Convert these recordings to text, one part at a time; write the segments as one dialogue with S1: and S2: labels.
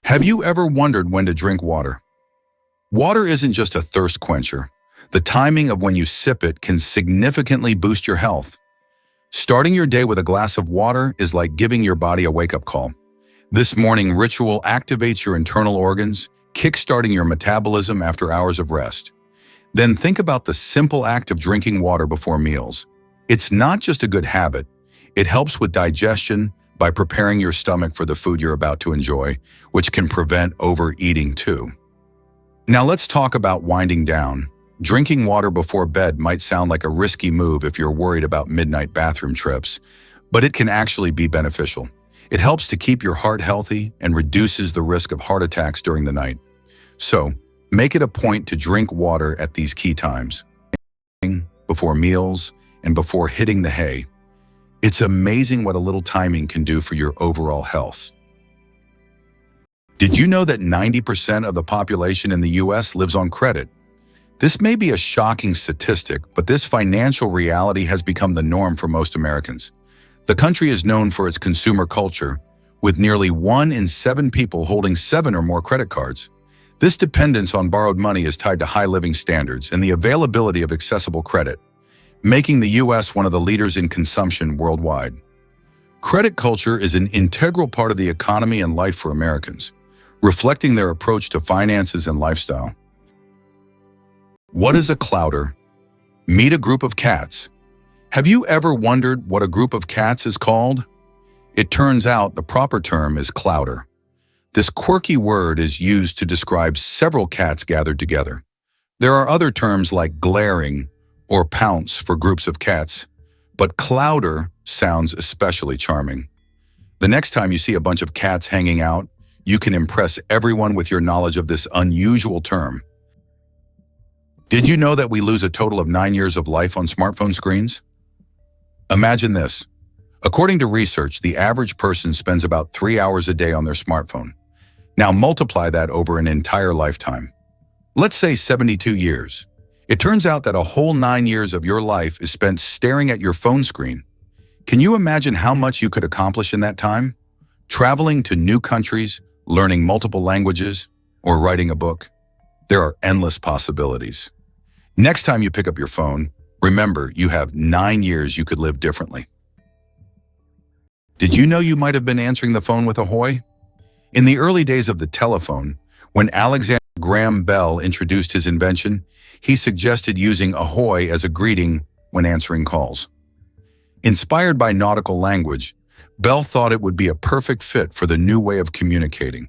S1: Have you ever wondered when to drink water? Water isn't just a thirst quencher. The timing of when you sip it can significantly boost your health. Starting your day with a glass of water is like giving your body a wake-up call. This morning ritual activates your internal organs, kickstarting your metabolism after hours of rest. Then think about the simple act of drinking water before meals. It's not just a good habit. It helps with digestion by preparing your stomach for the food you're about to enjoy, which can prevent overeating too. Now let's talk about winding down. Drinking water before bed might sound like a risky move if you're worried about midnight bathroom trips, but it can actually be beneficial. It helps to keep your heart healthy and reduces the risk of heart attacks during the night. So, make it a point to drink water at these key times, before meals and before hitting the hay. It's amazing what a little timing can do for your overall health. Did you know that 90% of the population in the US lives on credit? This may be a shocking statistic, but this financial reality has become the norm for most Americans. The country is known for its consumer culture, with nearly 1 in 7 people holding 7 or more credit cards. This dependence on borrowed money is tied to high living standards and the availability of accessible credit, making the U.S. one of the leaders in consumption worldwide. Credit culture is an integral part of the economy and life for Americans, reflecting their approach to finances and lifestyle. What is a clouder? Meet a group of cats. Have you ever wondered what a group of cats is called? It turns out the proper term is clouder. This quirky word is used to describe several cats gathered together. There are other terms like glaring or pounce for groups of cats, but clouder sounds especially charming. The next time you see a bunch of cats hanging out, you can impress everyone with your knowledge of this unusual term. Did you know that we lose a total of 9 years of life on smartphone screens? Imagine this. According to research, the average person spends about 3 hours a day on their smartphone. Now multiply that over an entire lifetime. Let's say 72 years. It turns out that a whole 9 years of your life is spent staring at your phone screen. Can you imagine how much you could accomplish in that time? Traveling to new countries, learning multiple languages, or writing a book? There are endless possibilities. Next time you pick up your phone, remember you have 9 years you could live differently. Did you know you might have been answering the phone with ahoy? In the early days of the telephone, when Alexander Graham Bell introduced his invention, he suggested using ahoy as a greeting when answering calls. Inspired by nautical language, Bell thought it would be a perfect fit for the new way of communicating.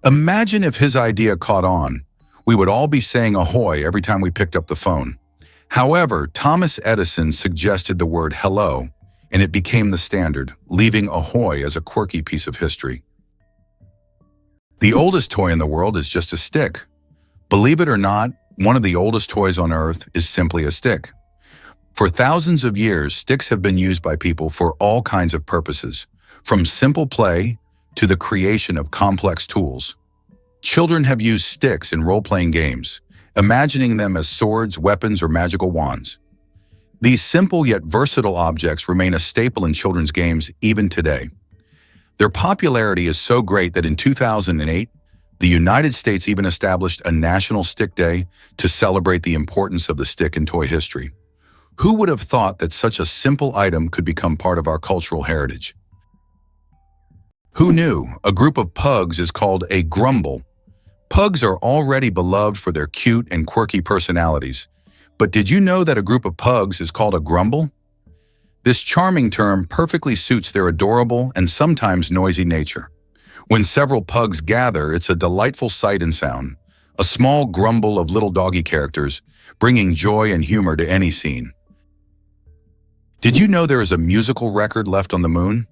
S1: Imagine if his idea caught on. We would all be saying ahoy every time we picked up the phone. However, Thomas Edison suggested the word hello, and it became the standard, leaving ahoy as a quirky piece of history. The oldest toy in the world is just a stick. Believe it or not, one of the oldest toys on Earth is simply a stick. For thousands of years, sticks have been used by people for all kinds of purposes, from simple play to the creation of complex tools. Children have used sticks in role-playing games, imagining them as swords, weapons, or magical wands. These simple yet versatile objects remain a staple in children's games even today. Their popularity is so great that in 2008, the United States even established a National Stick Day to celebrate the importance of the stick in toy history. Who would have thought that such a simple item could become part of our cultural heritage? Who knew a group of pugs is called a grumble? Pugs are already beloved for their cute and quirky personalities. But did you know that a group of pugs is called a grumble? This charming term perfectly suits their adorable and sometimes noisy nature. When several pugs gather, it's a delightful sight and sound, a small grumble of little doggy characters, bringing joy and humor to any scene. Did you know there is a musical record left on the moon?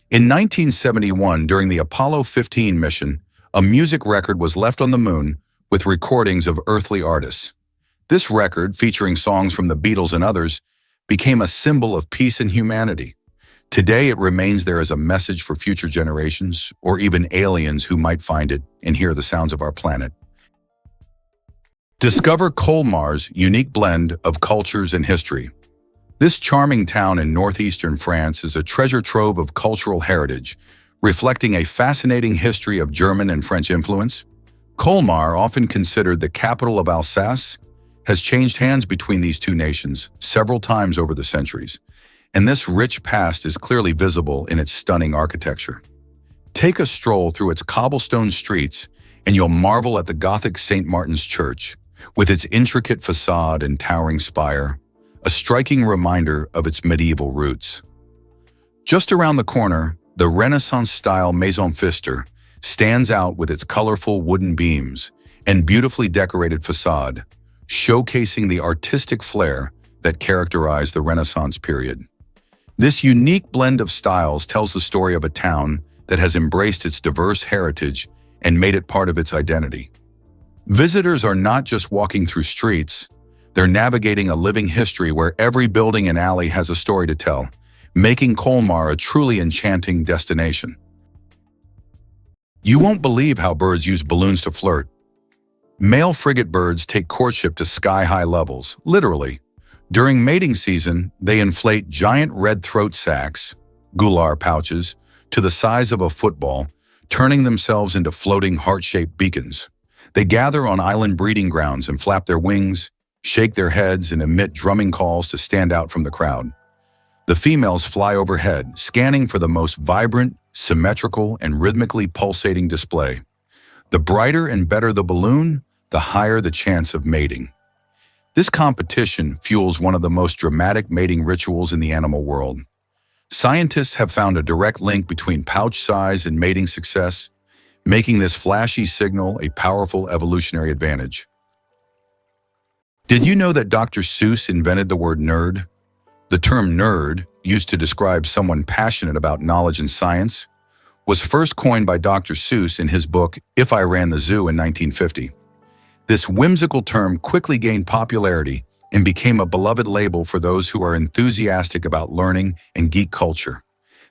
S1: In 1971, during the Apollo 15 mission, a music record was left on the moon with recordings of earthly artists. This record, featuring songs from the Beatles and others, became a symbol of peace and humanity. Today, it remains there as a message for future generations or even aliens who might find it and hear the sounds of our planet. Discover Colmar's unique blend of cultures and history. This charming town in northeastern France is a treasure trove of cultural heritage, reflecting a fascinating history of German and French influence. Colmar, often considered the capital of Alsace, has changed hands between these two nations several times over the centuries, and this rich past is clearly visible in its stunning architecture. Take a stroll through its cobblestone streets and you'll marvel at the Gothic St. Martin's Church, with its intricate facade and towering spire, a striking reminder of its medieval roots. Just around the corner, the Renaissance-style Maison Pfister stands out with its colorful wooden beams and beautifully decorated facade, showcasing the artistic flair that characterized the Renaissance period. This unique blend of styles tells the story of a town that has embraced its diverse heritage and made it part of its identity. Visitors are not just walking through streets, they're navigating a living history where every building and alley has a story to tell, making Colmar a truly enchanting destination. You won't believe how birds use balloons to flirt. Male frigate birds take courtship to sky-high levels, literally. During mating season, they inflate giant red throat sacs, gular pouches, to the size of a football, turning themselves into floating heart-shaped beacons. They gather on island breeding grounds and flap their wings, shake their heads, and emit drumming calls to stand out from the crowd. The females fly overhead, scanning for the most vibrant, symmetrical, and rhythmically pulsating display. The brighter and better the balloon, the higher the chance of mating. This competition fuels one of the most dramatic mating rituals in the animal world. Scientists have found a direct link between pouch size and mating success, making this flashy signal a powerful evolutionary advantage. Did you know that Dr. Seuss invented the word nerd? The term nerd, used to describe someone passionate about knowledge and science, was first coined by Dr. Seuss in his book If I Ran the Zoo in 1950. This whimsical term quickly gained popularity and became a beloved label for those who are enthusiastic about learning and geek culture.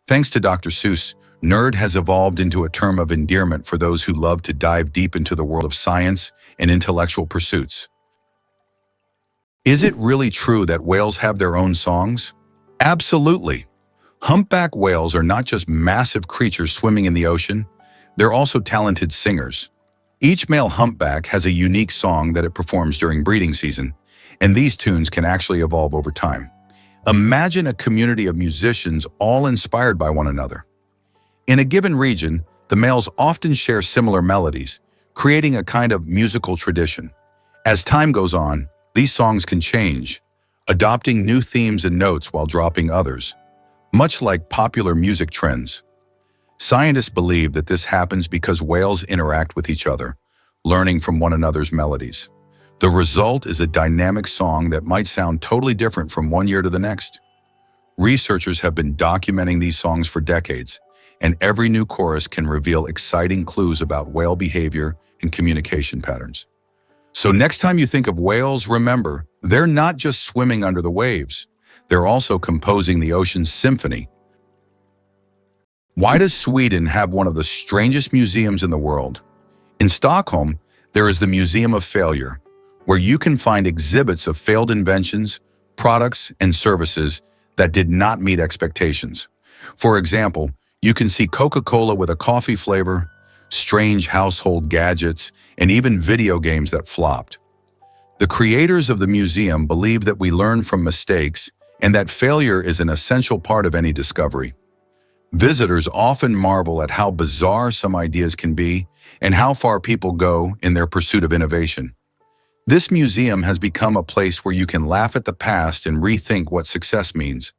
S1: Thanks to Dr. Seuss, nerd has evolved into a term of endearment for those who love to dive deep into the world of science and intellectual pursuits. Is it really true that whales have their own songs? Absolutely. Humpback whales are not just massive creatures swimming in the ocean, they're also talented singers. Each male humpback has a unique song that it performs during breeding season, and these tunes can actually evolve over time. Imagine a community of musicians all inspired by one another. In a given region, the males often share similar melodies, creating a kind of musical tradition. As time goes on, these songs can change, adopting new themes and notes while dropping others, much like popular music trends. Scientists believe that this happens because whales interact with each other, learning from one another's melodies. The result is a dynamic song that might sound totally different from one year to the next. Researchers have been documenting these songs for decades, and every new chorus can reveal exciting clues about whale behavior and communication patterns. So next time you think of whales, remember, they're not just swimming under the waves. They're also composing the ocean's symphony. Why does Sweden have one of the strangest museums in the world? In Stockholm, there is the Museum of Failure, where you can find exhibits of failed inventions, products, and services that did not meet expectations. For example, you can see Coca-Cola with a coffee flavor, strange household gadgets, and even video games that flopped. The creators of the museum believe that we learn from mistakes and that failure is an essential part of any discovery. Visitors often marvel at how bizarre some ideas can be and how far people go in their pursuit of innovation. This museum has become a place where you can laugh at the past and rethink what success means.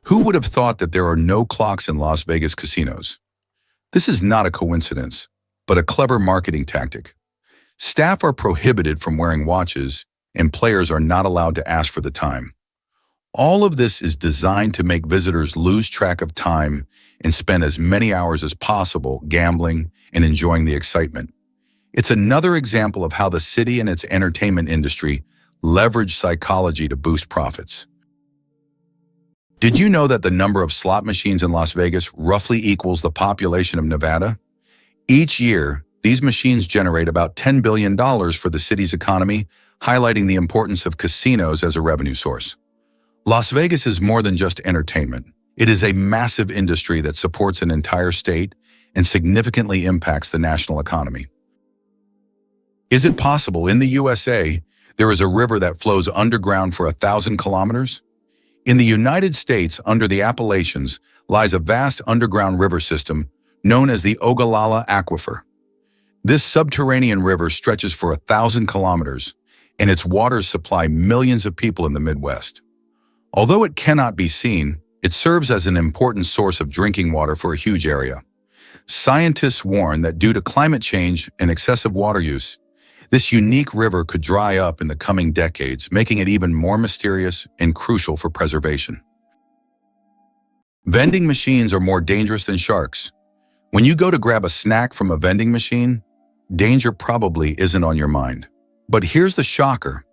S1: Who would have thought that there are no clocks in Las Vegas casinos? This is not a coincidence, but a clever marketing tactic. Staff are prohibited from wearing watches, and players are not allowed to ask for the time. All of this is designed to make visitors lose track of time and spend as many hours as possible gambling and enjoying the excitement. It's another example of how the city and its entertainment industry leverage psychology to boost profits. Did you know that the number of slot machines in Las Vegas roughly equals the population of Nevada? Each year, these machines generate about $10 billion for the city's economy, highlighting the importance of casinos as a revenue source. Las Vegas is more than just entertainment. It is a massive industry that supports an entire state and significantly impacts the national economy. Is it possible in the USA there is a river that flows underground for 1,000 kilometers? In the United States, under the Appalachians, lies a vast underground river system known as the Ogallala Aquifer. This subterranean river stretches for 1,000 kilometers, and its waters supply millions of people in the Midwest. Although it cannot be seen, it serves as an important source of drinking water for a huge area. Scientists warn that due to climate change and excessive water use, this unique river could dry up in the coming decades, making it even more mysterious and crucial for preservation. Vending machines are more dangerous than sharks. When you go to grab a snack from a vending machine, danger probably isn't on your mind. But here's the shocker.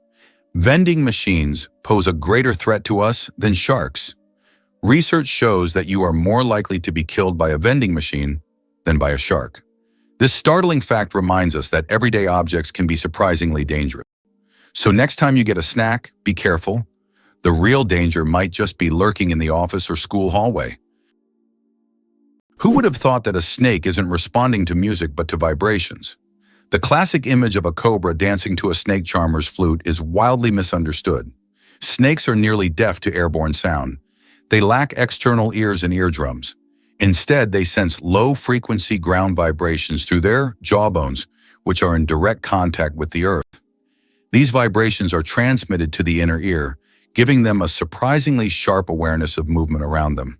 S1: Vending machines pose a greater threat to us than sharks. Research shows that you are more likely to be killed by a vending machine than by a shark. This startling fact reminds us that everyday objects can be surprisingly dangerous. So next time you get a snack, be careful. The real danger might just be lurking in the office or school hallway. Who would have thought that a snake isn't responding to music but to vibrations? The classic image of a cobra dancing to a snake charmer's flute is wildly misunderstood. Snakes are nearly deaf to airborne sound. They lack external ears and eardrums. Instead, they sense low-frequency ground vibrations through their jawbones, which are in direct contact with the earth. These vibrations are transmitted to the inner ear, giving them a surprisingly sharp awareness of movement around them.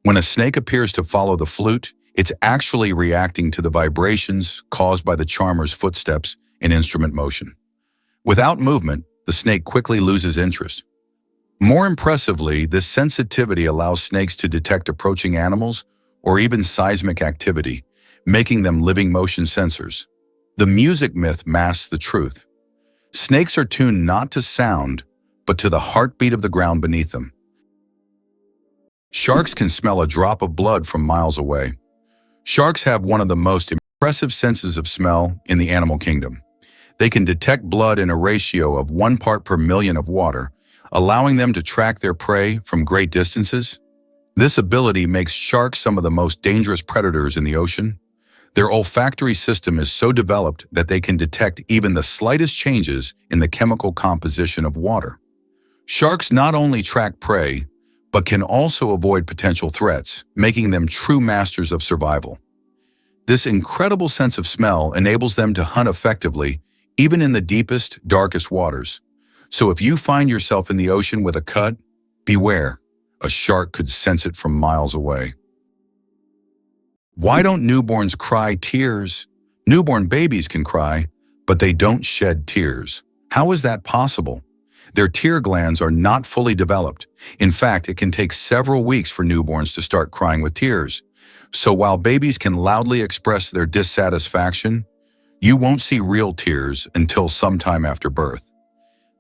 S1: When a snake appears to follow the flute, it's actually reacting to the vibrations caused by the charmer's footsteps and instrument motion. Without movement, the snake quickly loses interest. More impressively, this sensitivity allows snakes to detect approaching animals or even seismic activity, making them living motion sensors. The music myth masks the truth. Snakes are tuned not to sound, but to the heartbeat of the ground beneath them. Sharks can smell a drop of blood from miles away. Sharks have one of the most impressive senses of smell in the animal kingdom. They can detect blood in a ratio of 1 part per million of water, allowing them to track their prey from great distances. This ability makes sharks some of the most dangerous predators in the ocean. Their olfactory system is so developed that they can detect even the slightest changes in the chemical composition of water. Sharks not only track prey, but can also avoid potential threats, making them true masters of survival. This incredible sense of smell enables them to hunt effectively, even in the deepest, darkest waters. So if you find yourself in the ocean with a cut, beware. A shark could sense it from miles away. Why don't newborns cry tears? Newborn babies can cry, but they don't shed tears. How is that possible? Their tear glands are not fully developed. In fact, it can take several weeks for newborns to start crying with tears. So while babies can loudly express their dissatisfaction, you won't see real tears until sometime after birth.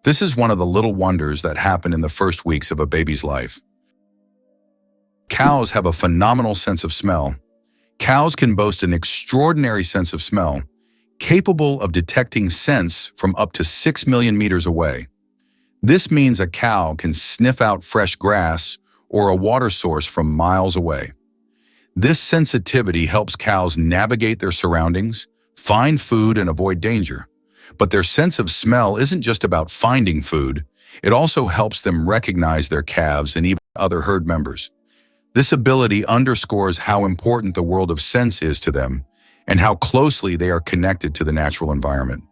S1: This is one of the little wonders that happen in the first weeks of a baby's life. Cows have a phenomenal sense of smell. Cows can boast an extraordinary sense of smell, capable of detecting scents from up to 6 million meters away. This means a cow can sniff out fresh grass or a water source from miles away. This sensitivity helps cows navigate their surroundings, find food, and avoid danger. But their sense of smell isn't just about finding food. It also helps them recognize their calves and even other herd members. This ability underscores how important the world of scents is to them and how closely they are connected to the natural environment.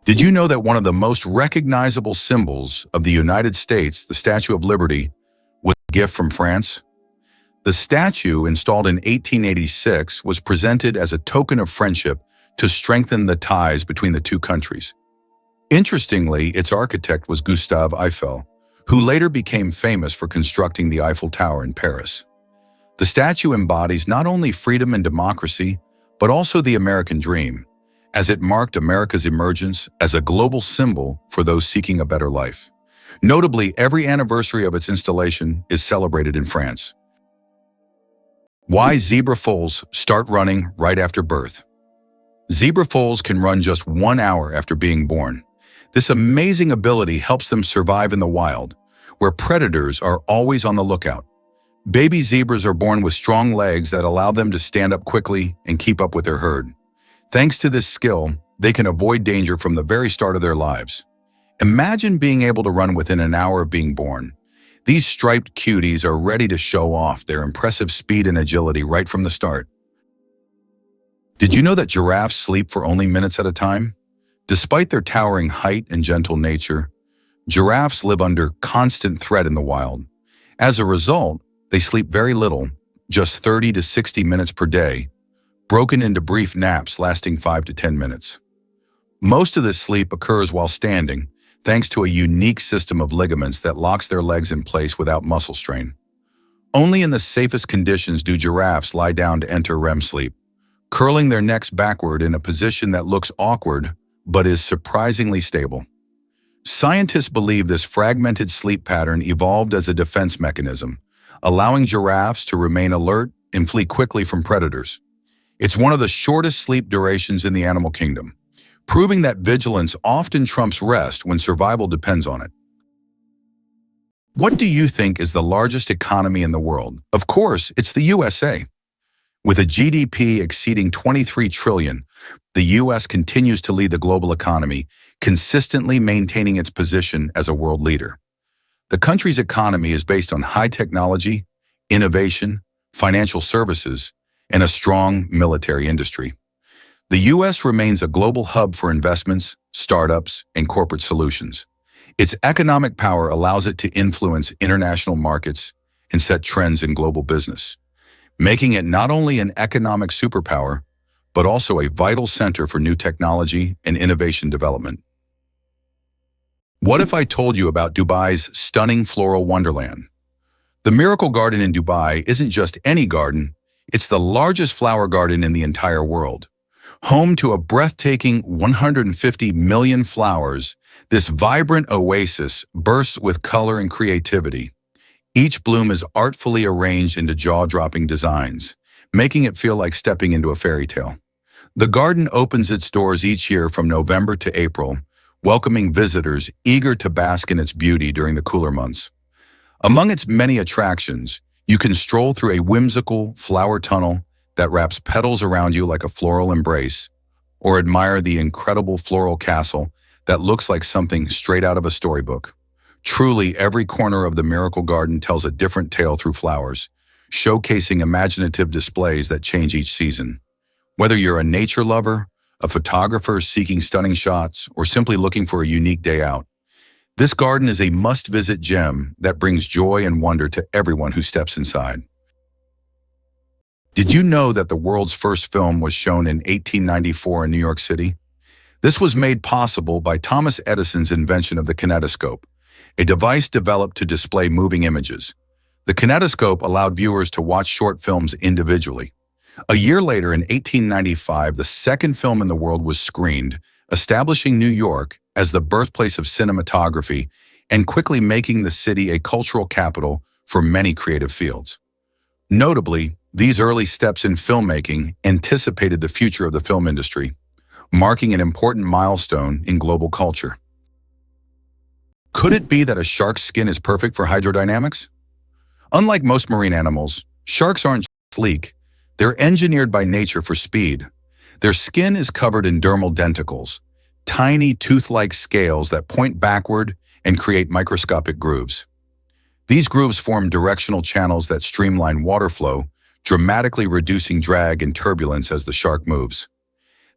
S1: Did you know that one of the most recognizable symbols of the United States, the Statue of Liberty, was a gift from France? The statue, installed in 1886, was presented as a token of friendship to strengthen the ties between the two countries. Interestingly, its architect was Gustave Eiffel, who later became famous for constructing the Eiffel Tower in Paris. The statue embodies not only freedom and democracy, but also the American dream, as it marked America's emergence as a global symbol for those seeking a better life. Notably, every anniversary of its installation is celebrated in France. Why zebra foals start running right after birth. Zebra foals can run just 1 hour after being born. This amazing ability helps them survive in the wild, where predators are always on the lookout. Baby zebras are born with strong legs that allow them to stand up quickly and keep up with their herd. Thanks to this skill, they can avoid danger from the very start of their lives. Imagine being able to run within an hour of being born. These striped cuties are ready to show off their impressive speed and agility right from the start. Did you know that giraffes sleep for only minutes at a time? Despite their towering height and gentle nature, giraffes live under constant threat in the wild. As a result, they sleep very little, just 30 to 60 minutes per day, broken into brief naps lasting 5 to 10 minutes. Most of this sleep occurs while standing, thanks to a unique system of ligaments that locks their legs in place without muscle strain. Only in the safest conditions do giraffes lie down to enter REM sleep, curling their necks backward in a position that looks awkward but is surprisingly stable. Scientists believe this fragmented sleep pattern evolved as a defense mechanism, allowing giraffes to remain alert and flee quickly from predators. It's one of the shortest sleep durations in the animal kingdom, proving that vigilance often trumps rest when survival depends on it. What do you think is the largest economy in the world? Of course, it's the USA. With a GDP exceeding $23 trillion, the U.S. continues to lead the global economy, consistently maintaining its position as a world leader. The country's economy is based on high technology, innovation, financial services, and a strong military industry. The U.S. remains a global hub for investments, startups, and corporate solutions. Its economic power allows it to influence international markets and set trends in global business, making it not only an economic superpower, but also a vital center for new technology and innovation development. What if I told you about Dubai's stunning floral wonderland? The Miracle Garden in Dubai isn't just any garden, it's the largest flower garden in the entire world. Home to a breathtaking 150 million flowers, this vibrant oasis bursts with color and creativity. Each bloom is artfully arranged into jaw-dropping designs, making it feel like stepping into a fairy tale. The garden opens its doors each year from November to April, welcoming visitors eager to bask in its beauty during the cooler months. Among its many attractions, you can stroll through a whimsical flower tunnel that wraps petals around you like a floral embrace, or admire the incredible floral castle that looks like something straight out of a storybook. Truly, every corner of the Miracle Garden tells a different tale through flowers, showcasing imaginative displays that change each season. Whether you're a nature lover, a photographer seeking stunning shots, or simply looking for a unique day out, this garden is a must-visit gem that brings joy and wonder to everyone who steps inside. Did you know that the world's first film was shown in 1894 in New York City? This was made possible by Thomas Edison's invention of the kinetoscope, a device developed to display moving images. The kinetoscope allowed viewers to watch short films individually. A year later, in 1895, the second film in the world was screened, establishing New York as the birthplace of cinematography and quickly making the city a cultural capital for many creative fields. Notably, these early steps in filmmaking anticipated the future of the film industry, marking an important milestone in global culture. Could it be that a shark's skin is perfect for hydrodynamics? Unlike most marine animals, sharks aren't sleek. They're engineered by nature for speed. Their skin is covered in dermal denticles, tiny tooth-like scales that point backward and create microscopic grooves. These grooves form directional channels that streamline water flow, dramatically reducing drag and turbulence as the shark moves.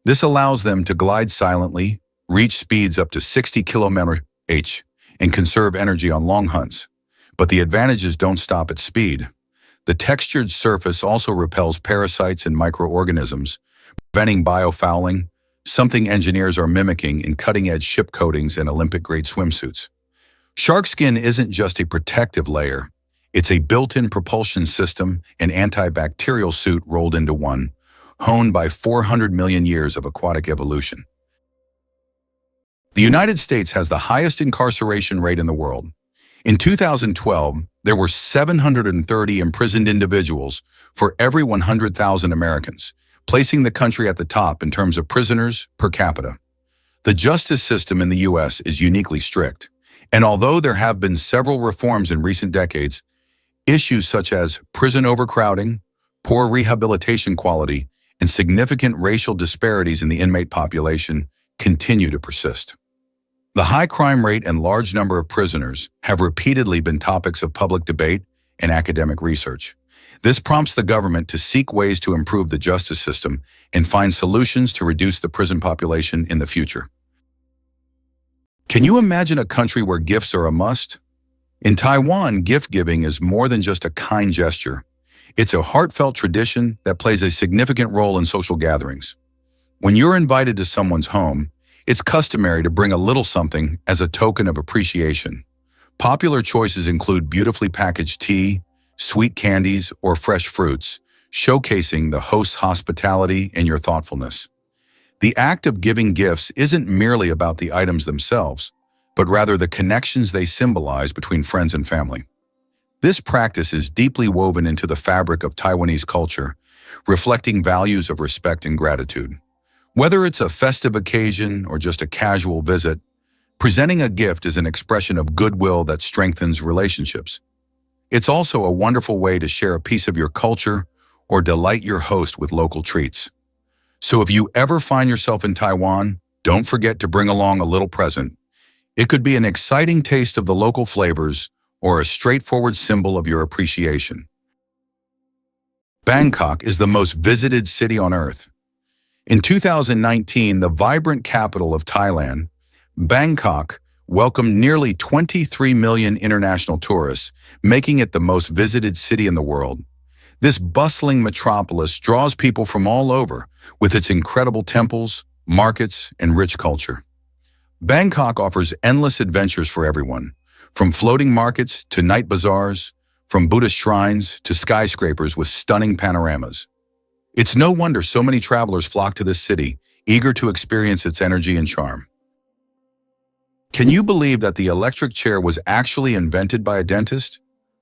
S1: This allows them to glide silently, reach speeds up to 60 km/h, and conserve energy on long hunts. But the advantages don't stop at speed. The textured surface also repels parasites and microorganisms, preventing biofouling, something engineers are mimicking in cutting-edge ship coatings and Olympic-grade swimsuits. Shark skin isn't just a protective layer. It's a built-in propulsion system and antibacterial suit rolled into one, honed by 400 million years of aquatic evolution. The United States has the highest incarceration rate in the world. In 2012, there were 730 imprisoned individuals for every 100,000 Americans, placing the country at the top in terms of prisoners per capita. The justice system in the U.S. is uniquely strict. And although there have been several reforms in recent decades, issues such as prison overcrowding, poor rehabilitation quality, and significant racial disparities in the inmate population continue to persist. The high crime rate and large number of prisoners have repeatedly been topics of public debate and academic research. This prompts the government to seek ways to improve the justice system and find solutions to reduce the prison population in the future. Can you imagine a country where gifts are a must? In Taiwan, gift-giving is more than just a kind gesture. It's a heartfelt tradition that plays a significant role in social gatherings. When you're invited to someone's home, it's customary to bring a little something as a token of appreciation. Popular choices include beautifully packaged tea, sweet candies, or fresh fruits, showcasing the host's hospitality and your thoughtfulness. The act of giving gifts isn't merely about the items themselves, but rather the connections they symbolize between friends and family. This practice is deeply woven into the fabric of Taiwanese culture, reflecting values of respect and gratitude. Whether it's a festive occasion or just a casual visit, presenting a gift is an expression of goodwill that strengthens relationships. It's also a wonderful way to share a piece of your culture or delight your host with local treats. So if you ever find yourself in Taiwan, don't forget to bring along a little present. It could be an exciting taste of the local flavors or a straightforward symbol of your appreciation. Bangkok is the most visited city on Earth. In 2019, the vibrant capital of Thailand, Bangkok welcomed nearly 23 million international tourists, making it the most visited city in the world. This bustling metropolis draws people from all over, with its incredible temples, markets, and rich culture. Bangkok offers endless adventures for everyone, from floating markets to night bazaars, from Buddhist shrines to skyscrapers with stunning panoramas. It's no wonder so many travelers flock to this city, eager to experience its energy and charm. Can you believe that the electric chair was actually invented by a dentist?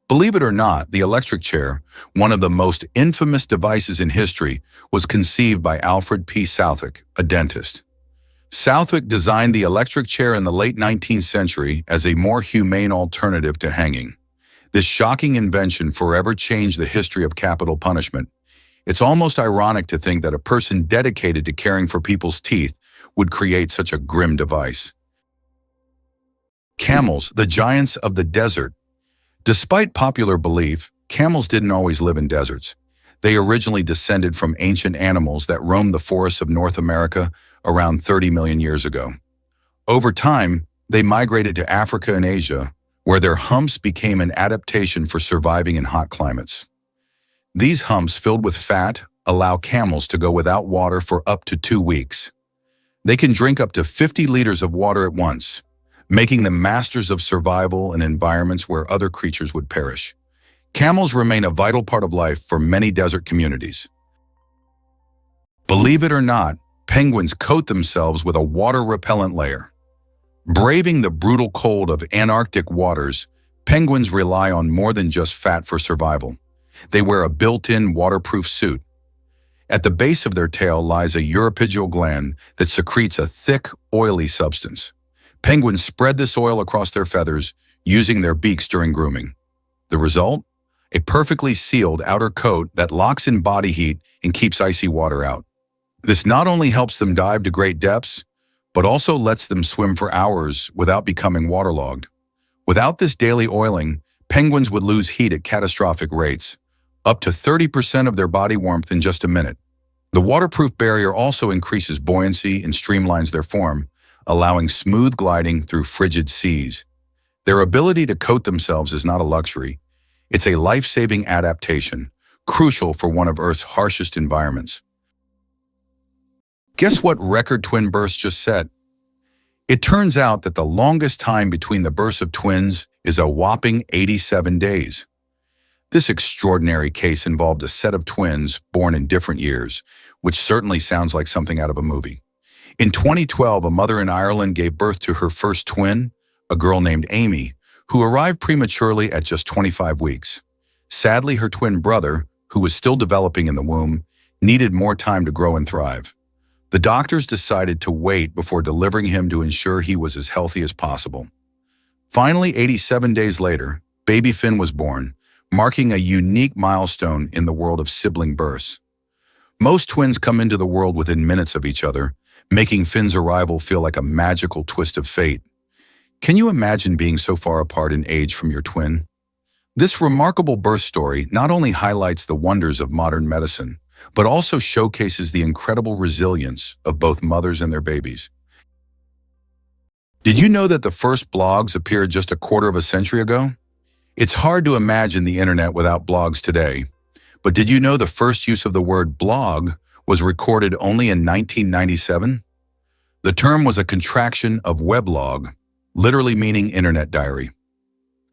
S1: Believe it or not, the electric chair, one of the most infamous devices in history, was conceived by Alfred P. Southwick, a dentist. Southwick designed the electric chair in the late 19th century as a more humane alternative to hanging. This shocking invention forever changed the history of capital punishment. It's almost ironic to think that a person dedicated to caring for people's teeth would create such a grim device. Camels, the giants of the desert. Despite popular belief, camels didn't always live in deserts. They originally descended from ancient animals that roamed the forests of North America around 30 million years ago. Over time, they migrated to Africa and Asia, where their humps became an adaptation for surviving in hot climates. These humps, filled with fat, allow camels to go without water for up to 2 weeks. They can drink up to 50 liters of water at once, making them masters of survival in environments where other creatures would perish. Camels remain a vital part of life for many desert communities. Believe it or not, penguins coat themselves with a water-repellent layer. Braving the brutal cold of Antarctic waters, penguins rely on more than just fat for survival. They wear a built-in waterproof suit. At the base of their tail lies a uropygial gland that secretes a thick, oily substance. Penguins spread this oil across their feathers, using their beaks during grooming. The result? A perfectly sealed outer coat that locks in body heat and keeps icy water out. This not only helps them dive to great depths, but also lets them swim for hours without becoming waterlogged. Without this daily oiling, penguins would lose heat at catastrophic rates, up to 30% of their body warmth in just a minute. The waterproof barrier also increases buoyancy and streamlines their form, allowing smooth gliding through frigid seas. Their ability to coat themselves is not a luxury. It's a life-saving adaptation, crucial for one of Earth's harshest environments. Guess what record twin births just set? It turns out that the longest time between the births of twins is a whopping 87 days. This extraordinary case involved a set of twins born in different years, which certainly sounds like something out of a movie. In 2012, a mother in Ireland gave birth to her first twin, a girl named Amy, who arrived prematurely at just 25 weeks. Sadly, her twin brother, who was still developing in the womb, needed more time to grow and thrive. The doctors decided to wait before delivering him to ensure he was as healthy as possible. Finally, 87 days later, baby Finn was born, marking a unique milestone in the world of sibling births. Most twins come into the world within minutes of each other, making Finn's arrival feel like a magical twist of fate. Can you imagine being so far apart in age from your twin? This remarkable birth story not only highlights the wonders of modern medicine, but also showcases the incredible resilience of both mothers and their babies. Did you know that the first blogs appeared just a quarter of a century ago? It's hard to imagine the internet without blogs today, but did you know the first use of the word blog was recorded only in 1997? The term was a contraction of weblog, literally meaning internet diary.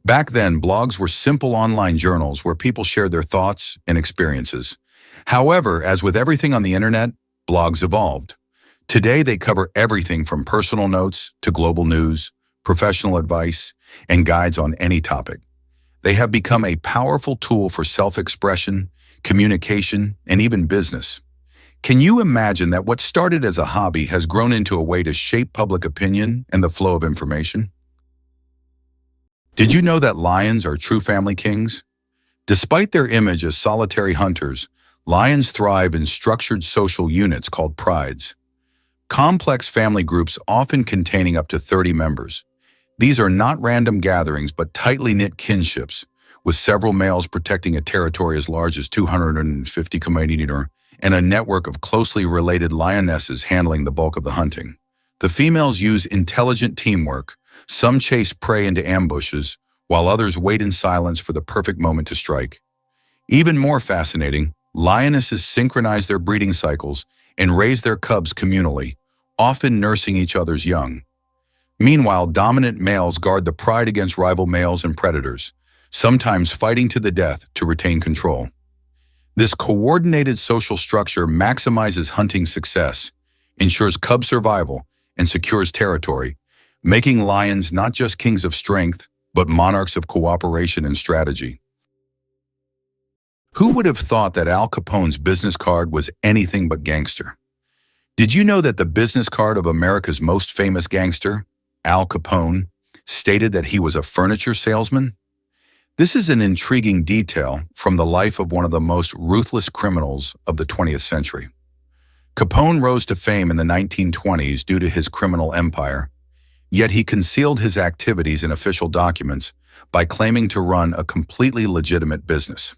S1: Back then, blogs were simple online journals where people shared their thoughts and experiences. However, as with everything on the internet, blogs evolved. Today, they cover everything from personal notes to global news, professional advice, and guides on any topic. They have become a powerful tool for self-expression, communication, and even business. Can you imagine that what started as a hobby has grown into a way to shape public opinion and the flow of information? Did you know that lions are true family kings? Despite their image as solitary hunters, lions thrive in structured social units called prides. Complex family groups often containing up to 30 members. These are not random gatherings but tightly knit kinships, with several males protecting a territory as large as 250 km and a network of closely related lionesses handling the bulk of the hunting. The females use intelligent teamwork. Some chase prey into ambushes, while others wait in silence for the perfect moment to strike. Even more fascinating, lionesses synchronize their breeding cycles and raise their cubs communally, often nursing each other's young. Meanwhile, dominant males guard the pride against rival males and predators, sometimes fighting to the death to retain control. This coordinated social structure maximizes hunting success, ensures cub survival, and secures territory, making lions not just kings of strength, but monarchs of cooperation and strategy. Who would have thought that Al Capone's business card was anything but gangster? Did you know that the business card of America's most famous gangster, Al Capone, stated that he was a furniture salesman? This is an intriguing detail from the life of one of the most ruthless criminals of the 20th century. Capone rose to fame in the 1920s due to his criminal empire, yet he concealed his activities in official documents by claiming to run a completely legitimate business.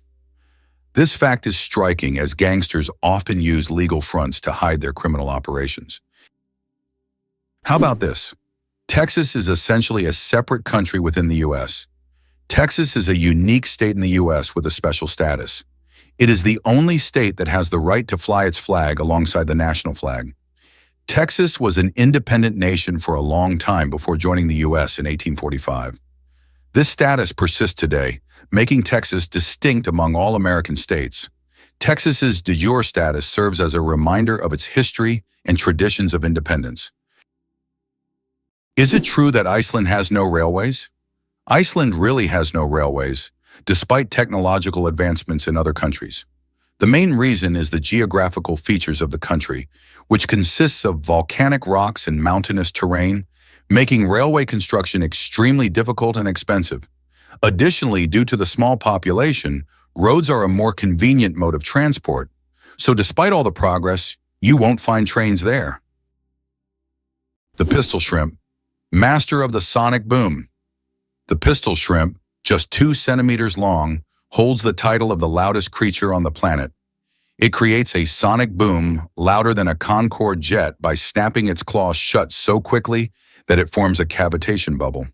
S1: This fact is striking as gangsters often use legal fronts to hide their criminal operations. How about this? Texas is essentially a separate country within the U.S. Texas is a unique state in the U.S. with a special status. It is the only state that has the right to fly its flag alongside the national flag. Texas was an independent nation for a long time before joining the U.S. in 1845. This status persists today, making Texas distinct among all American states. Texas's de jure status serves as a reminder of its history and traditions of independence. Is it true that Iceland has no railways? Iceland really has no railways, despite technological advancements in other countries. The main reason is the geographical features of the country, which consists of volcanic rocks and mountainous terrain, making railway construction extremely difficult and expensive. Additionally, due to the small population, roads are a more convenient mode of transport. So despite all the progress, you won't find trains there. The pistol shrimp, master of the sonic boom. The pistol shrimp, just 2 centimeters long, holds the title of the loudest creature on the planet. It creates a sonic boom louder than a Concorde jet by snapping its claws shut so quickly that it forms a cavitation bubble.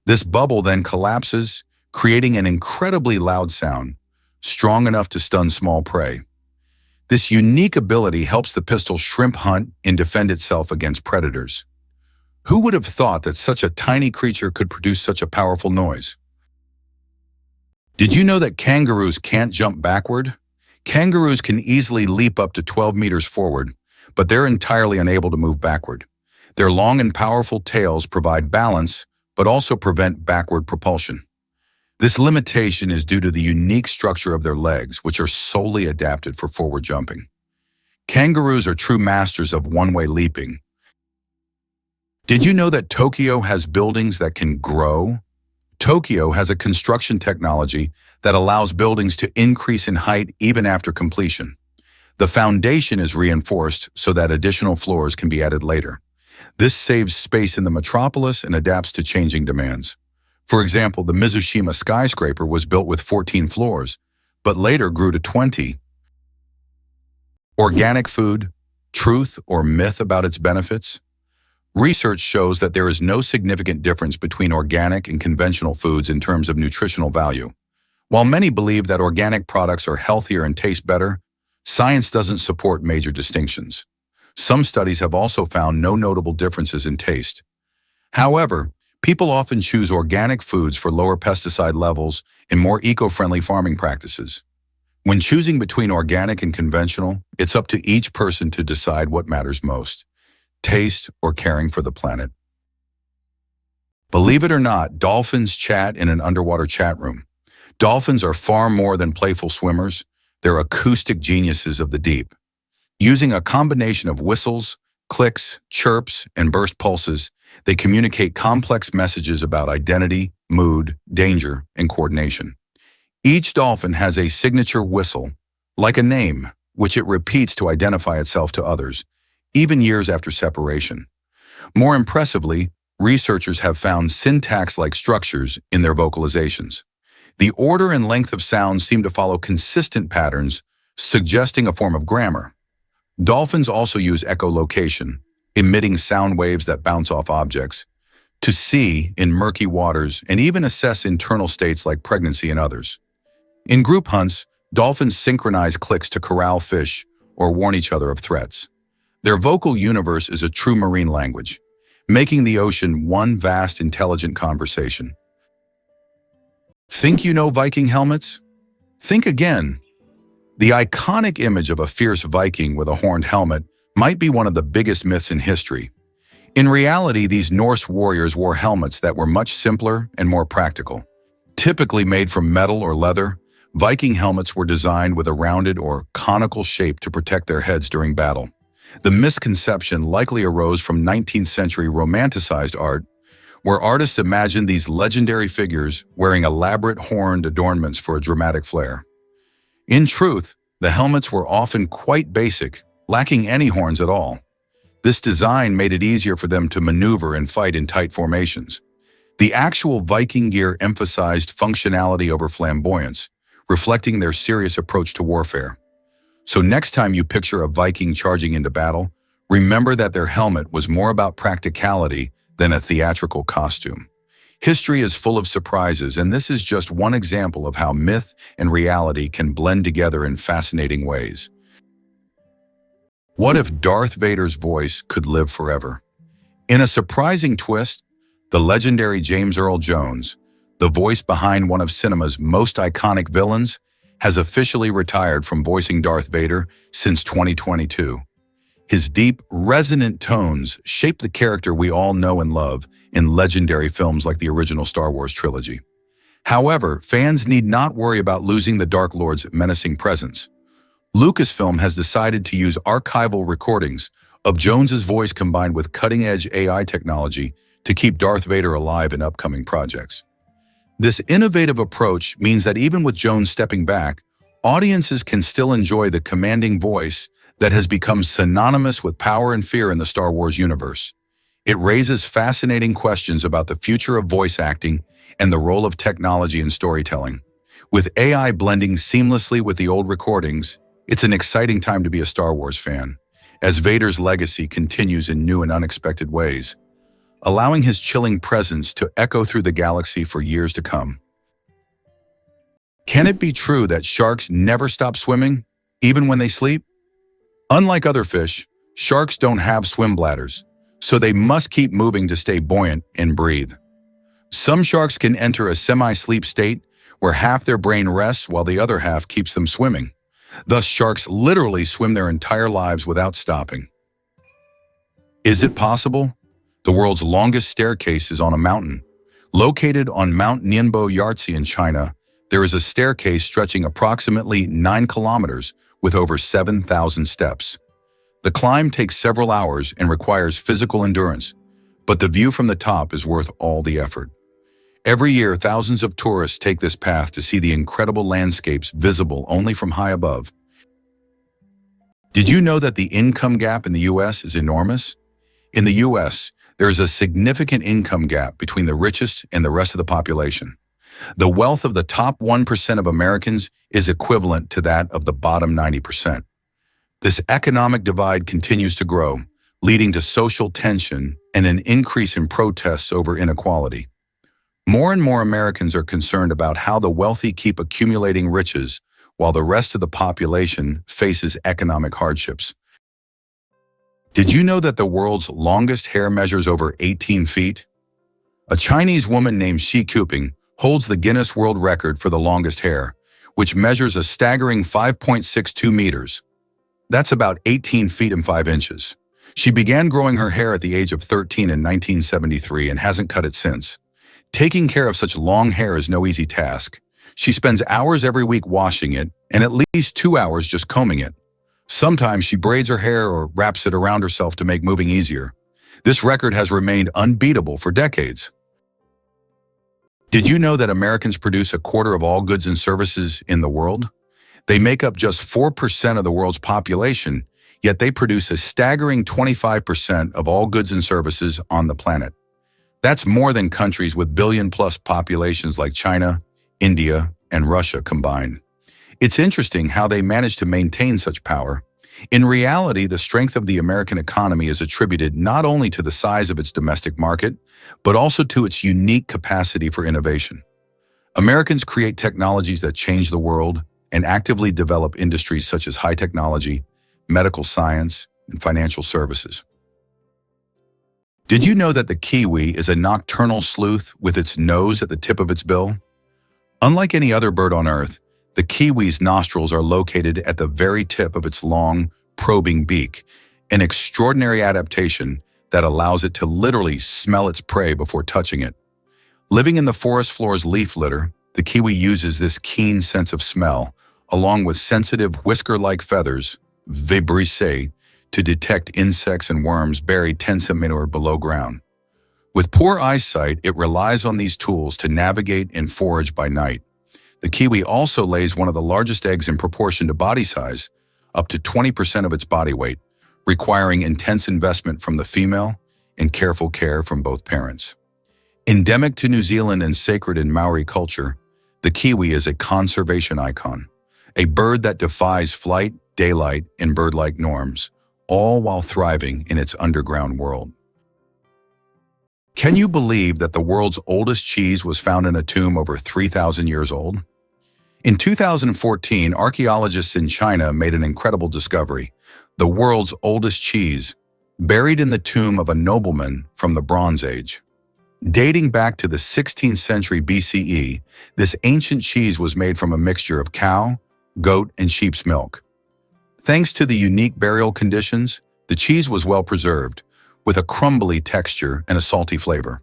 S1: This bubble then collapses, creating an incredibly loud sound, strong enough to stun small prey. This unique ability helps the pistol shrimp hunt and defend itself against predators. Who would have thought that such a tiny creature could produce such a powerful noise? Did you know that kangaroos can't jump backward? Kangaroos can easily leap up to 12 meters forward, but they're entirely unable to move backward. Their long and powerful tails provide balance, but also prevent backward propulsion. This limitation is due to the unique structure of their legs, which are solely adapted for forward jumping. Kangaroos are true masters of one-way leaping. Did you know that Tokyo has buildings that can grow, Tokyo has a construction technology that allows buildings to increase in height even after completion. The foundation is reinforced so that additional floors can be added later. This saves space in the metropolis and adapts to changing demands. For example, the Mizushima skyscraper was built with 14 floors, but later grew to 20. Organic food, truth or myth about its benefits? Research shows that there is no significant difference between organic and conventional foods in terms of nutritional value. While many believe that organic products are healthier and taste better, science doesn't support major distinctions. Some studies have also found no notable differences in taste. However, people often choose organic foods for lower pesticide levels and more eco-friendly farming practices. When choosing between organic and conventional, it's up to each person to decide what matters most: taste or caring for the planet. Believe it or not, dolphins chat in an underwater chat room. Dolphins are far more than playful swimmers. They're acoustic geniuses of the deep. Using a combination of whistles, clicks, chirps, and burst pulses, they communicate complex messages about identity, mood, danger, and coordination. Each dolphin has a signature whistle, like a name, which it repeats to identify itself to others, even years after separation. More impressively, researchers have found syntax-like structures in their vocalizations. The order and length of sounds seem to follow consistent patterns, suggesting a form of grammar. Dolphins also use echolocation, emitting sound waves that bounce off objects, to see in murky waters and even assess internal states like pregnancy and others. In group hunts, dolphins synchronize clicks to corral fish or warn each other of threats. Their vocal universe is a true marine language, making the ocean one vast, intelligent conversation. Think you know Viking helmets? Think again. The iconic image of a fierce Viking with a horned helmet might be one of the biggest myths in history. In reality, these Norse warriors wore helmets that were much simpler and more practical. Typically made from metal or leather, Viking helmets were designed with a rounded or conical shape to protect their heads during battle. The misconception likely arose from 19th century romanticized art, where artists imagined these legendary figures wearing elaborate horned adornments for a dramatic flair. In truth, the helmets were often quite basic, lacking any horns at all. This design made it easier for them to maneuver and fight in tight formations. The actual Viking gear emphasized functionality over flamboyance, reflecting their serious approach to warfare. So next time you picture a Viking charging into battle, remember that their helmet was more about practicality than a theatrical costume. History is full of surprises, and this is just one example of how myth and reality can blend together in fascinating ways. What if Darth Vader's voice could live forever? In a surprising twist, the legendary James Earl Jones, the voice behind one of cinema's most iconic villains, has officially retired from voicing Darth Vader since 2022. His deep, resonant tones shape the character we all know and love in legendary films like the original Star Wars trilogy. However, fans need not worry about losing the Dark Lord's menacing presence. Lucasfilm has decided to use archival recordings of Jones's voice combined with cutting-edge AI technology to keep Darth Vader alive in upcoming projects. This innovative approach means that even with Jones stepping back, audiences can still enjoy the commanding voice that has become synonymous with power and fear in the Star Wars universe. It raises fascinating questions about the future of voice acting and the role of technology in storytelling. With AI blending seamlessly with the old recordings, it's an exciting time to be a Star Wars fan, as Vader's legacy continues in new and unexpected ways, allowing his chilling presence to echo through the galaxy for years to come. Can it be true that sharks never stop swimming, even when they sleep? Unlike other fish, sharks don't have swim bladders, so they must keep moving to stay buoyant and breathe. Some sharks can enter a semi-sleep state where half their brain rests while the other half keeps them swimming. Thus, sharks literally swim their entire lives without stopping. Is it possible? The world's longest staircase is on a mountain. Located on Mount Nianbo Yartze in China, there is a staircase stretching approximately 9 kilometers with over 7,000 steps. The climb takes several hours and requires physical endurance, but the view from the top is worth all the effort. Every year, thousands of tourists take this path to see the incredible landscapes visible only from high above. Did you know that the income gap in the U.S. is enormous? In the U.S., there is a significant income gap between the richest and the rest of the population. The wealth of the top 1% of Americans is equivalent to that of the bottom 90%. This economic divide continues to grow, leading to social tension and an increase in protests over inequality. More and more Americans are concerned about how the wealthy keep accumulating riches while the rest of the population faces economic hardships. Did you know that the world's longest hair measures over 18 feet? A Chinese woman named Shi Kuping holds the Guinness World Record for the longest hair, which measures a staggering 5.62 meters. That's about 18 feet and 5 inches. She began growing her hair at the age of 13 in 1973 and hasn't cut it since. Taking care of such long hair is no easy task. She spends hours every week washing it and at least 2 hours just combing it. Sometimes she braids her hair or wraps it around herself to make moving easier. This record has remained unbeatable for decades. Did you know that Americans produce a quarter of all goods and services in the world? They make up just 4% of the world's population, yet they produce a staggering 25% of all goods and services on the planet. That's more than countries with billion-plus populations like China, India, and Russia combined. It's interesting how they manage to maintain such power. In reality, the strength of the American economy is attributed not only to the size of its domestic market, but also to its unique capacity for innovation. Americans create technologies that change the world and actively develop industries such as high technology, medical science, and financial services. Did you know that the kiwi is a nocturnal sleuth with its nose at the tip of its bill? Unlike any other bird on Earth, the kiwi's nostrils are located at the very tip of its long, probing beak, an extraordinary adaptation that allows it to literally smell its prey before touching it. Living in the forest floor's leaf litter, the kiwi uses this keen sense of smell, along with sensitive whisker-like feathers, vibrissae, to detect insects and worms buried 10 centimeters below ground. With poor eyesight, it relies on these tools to navigate and forage by night. The kiwi also lays one of the largest eggs in proportion to body size, up to 20% of its body weight, requiring intense investment from the female and careful care from both parents. Endemic to New Zealand and sacred in Maori culture, the kiwi is a conservation icon, a bird that defies flight, daylight, and bird-like norms, all while thriving in its underground world. Can you believe that the world's oldest cheese was found in a tomb over 3,000 years old? In 2014, archaeologists in China made an incredible discovery: the world's oldest cheese, buried in the tomb of a nobleman from the Bronze Age. Dating back to the 16th century BCE, this ancient cheese was made from a mixture of cow, goat, and sheep's milk. Thanks to the unique burial conditions, the cheese was well preserved, with a crumbly texture and a salty flavor.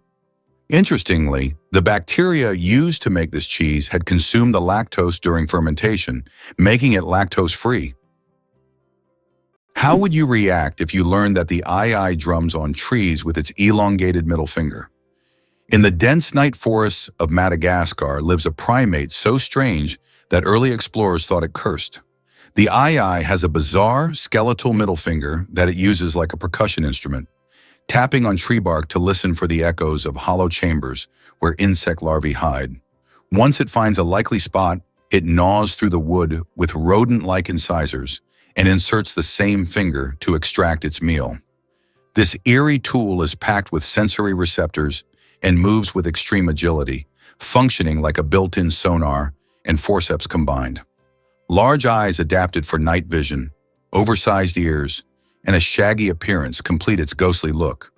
S1: Interestingly, the bacteria used to make this cheese had consumed the lactose during fermentation, making it lactose-free. How would you react if you learned that the aye drums on trees with its elongated middle finger? In the dense night forests of Madagascar lives a primate so strange that early explorers thought it cursed. The aye has a bizarre, skeletal middle finger that it uses like a percussion instrument, tapping on tree bark to listen for the echoes of hollow chambers where insect larvae hide. Once it finds a likely spot, it gnaws through the wood with rodent-like incisors and inserts the same finger to extract its meal. This eerie tool is packed with sensory receptors and moves with extreme agility, functioning like a built-in sonar and forceps combined. Large eyes adapted for night vision, oversized ears, and a shaggy appearance complete its ghostly look.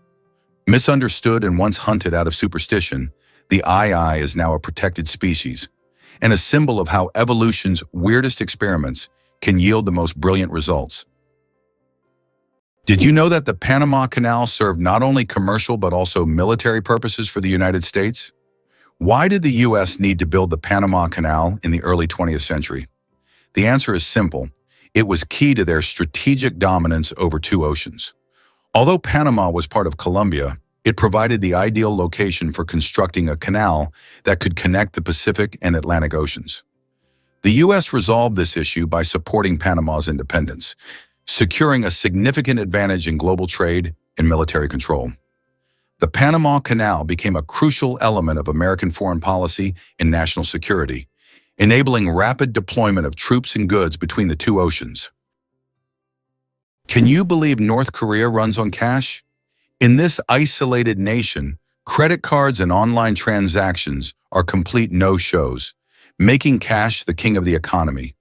S1: Misunderstood and once hunted out of superstition, the aye is now a protected species, and a symbol of how evolution's weirdest experiments can yield the most brilliant results. Did you know that the Panama Canal served not only commercial but also military purposes for the United States? Why did the U.S. need to build the Panama Canal in the early 20th century? The answer is simple. It was key to their strategic dominance over two oceans. Although Panama was part of Colombia, It provided the ideal location for constructing a canal that could connect the Pacific and Atlantic Oceans. The U.S. resolved this issue by supporting Panama's independence, securing a significant advantage in global trade and military control. The Panama Canal became a crucial element of American foreign policy and national security, enabling rapid deployment of troops and goods between the two oceans. Can you believe North Korea runs on cash? In this isolated nation, credit cards and online transactions are complete no-shows, making cash the king of the economy.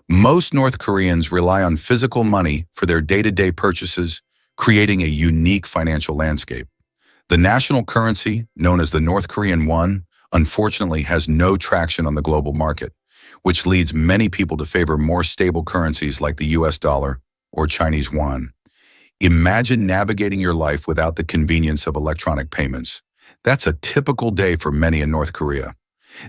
S1: Most North Koreans rely on physical money for their day-to-day purchases, creating a unique financial landscape. The national currency, known as the North Korean won, unfortunately has no traction on the global market, which leads many people to favor more stable currencies like the US dollar or Chinese yuan. Imagine navigating your life without the convenience of electronic payments. That's a typical day for many in North Korea.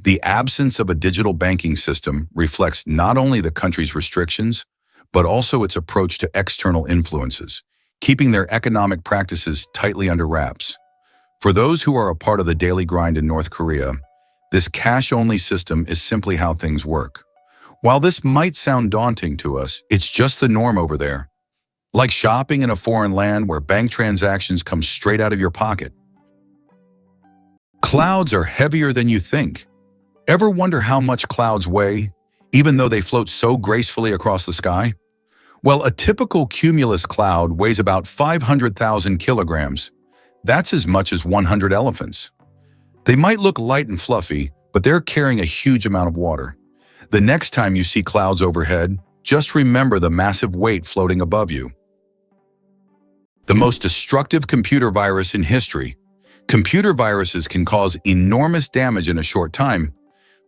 S1: The absence of a digital banking system reflects not only the country's restrictions, but also its approach to external influences, keeping their economic practices tightly under wraps. For those who are a part of the daily grind in North Korea, this cash-only system is simply how things work. While this might sound daunting to us, it's just the norm over there. Like shopping in a foreign land where bank transactions come straight out of your pocket. Clouds are heavier than you think. Ever wonder how much clouds weigh, even though they float so gracefully across the sky? Well, a typical cumulus cloud weighs about 500,000 kilograms. That's as much as 100 elephants. They might look light and fluffy, but they're carrying a huge amount of water. The next time you see clouds overhead, just remember the massive weight floating above you. The most destructive computer virus in history. Computer viruses can cause enormous damage in a short time,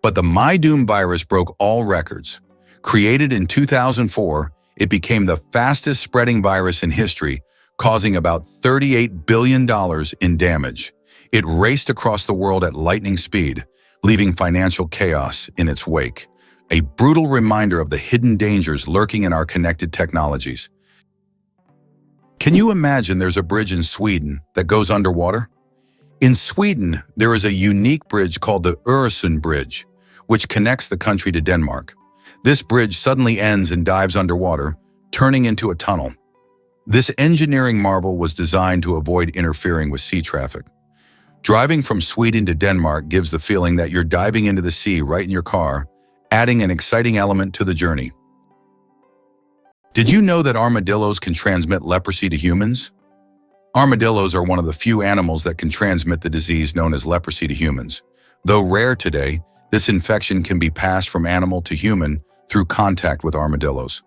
S1: but the MyDoom virus broke all records. Created in 2004, it became the fastest spreading virus in history, causing about $38 billion in damage. It raced across the world at lightning speed, leaving financial chaos in its wake. A brutal reminder of the hidden dangers lurking in our connected technologies. Can you imagine there's a bridge in Sweden that goes underwater? In Sweden, there is a unique bridge called the Öresund Bridge, which connects the country to Denmark. This bridge suddenly ends and dives underwater, turning into a tunnel. This engineering marvel was designed to avoid interfering with sea traffic. Driving from Sweden to Denmark gives the feeling that you're diving into the sea right in your car, adding an exciting element to the journey. Did you know that armadillos can transmit leprosy to humans? Armadillos are one of the few animals that can transmit the disease known as leprosy to humans. Though rare today, this infection can be passed from animal to human through contact with armadillos.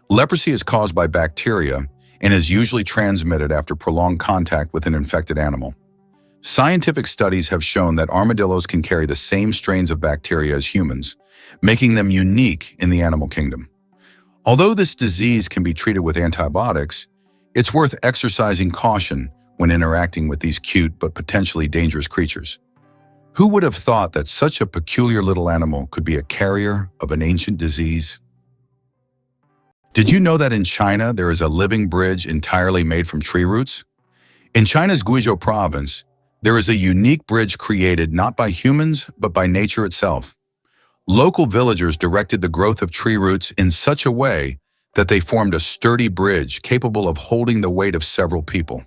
S1: Leprosy is caused by bacteria and is usually transmitted after prolonged contact with an infected animal. Scientific studies have shown that armadillos can carry the same strains of bacteria as humans, making them unique in the animal kingdom. Although this disease can be treated with antibiotics, it's worth exercising caution when interacting with these cute but potentially dangerous creatures. Who would have thought that such a peculiar little animal could be a carrier of an ancient disease? Did you know that in China there is a living bridge entirely made from tree roots? In China's Guizhou province, there is a unique bridge created not by humans but by nature itself. Local villagers directed the growth of tree roots in such a way that they formed a sturdy bridge capable of holding the weight of several people.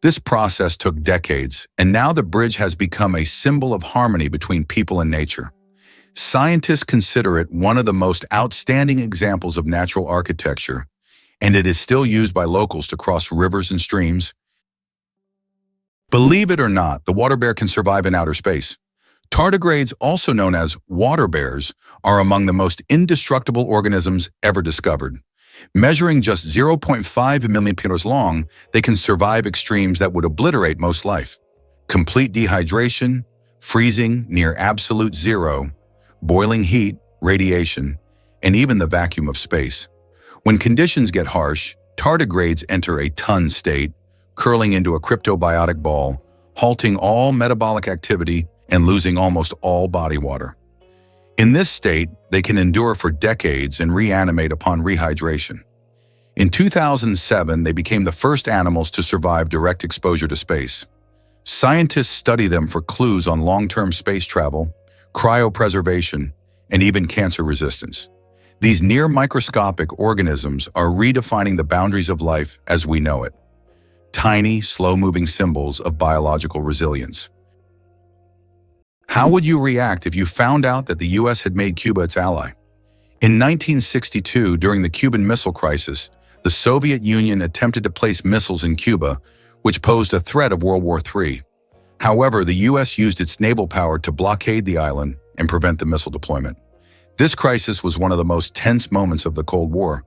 S1: This process took decades, and now the bridge has become a symbol of harmony between people and nature. Scientists consider it one of the most outstanding examples of natural architecture, and it is still used by locals to cross rivers and streams. Believe it or not, the water bear can survive in outer space. Tardigrades, also known as water bears, are among the most indestructible organisms ever discovered. Measuring just 0.5 millimeters long, they can survive extremes that would obliterate most life. Complete dehydration, freezing near absolute zero, boiling heat, radiation, and even the vacuum of space. When conditions get harsh, tardigrades enter a ton state, curling into a cryptobiotic ball, halting all metabolic activity and losing almost all body water. In this state, they can endure for decades and reanimate upon rehydration. In 2007, they became the first animals to survive direct exposure to space. Scientists study them for clues on long-term space travel, cryopreservation, and even cancer resistance. These near-microscopic organisms are redefining the boundaries of life as we know it. Tiny, slow-moving symbols of biological resilience. How would you react if you found out that the US had made Cuba its ally? In 1962, during the Cuban Missile Crisis, the Soviet Union attempted to place missiles in Cuba, which posed a threat of World War III. However, the US used its naval power to blockade the island and prevent the missile deployment. This crisis was one of the most tense moments of the Cold War,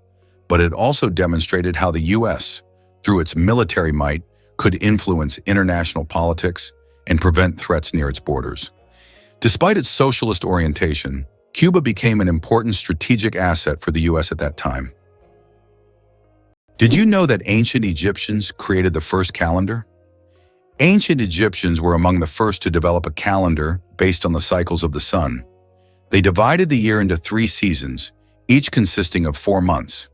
S1: but it also demonstrated how the US, through its military might, could influence international politics and prevent threats near its borders. Despite its socialist orientation, Cuba became an important strategic asset for the US at that time. Did you know that ancient Egyptians created the first calendar? Ancient Egyptians were among the first to develop a calendar based on the cycles of the sun. They divided the year into 3 seasons, each consisting of 4 months.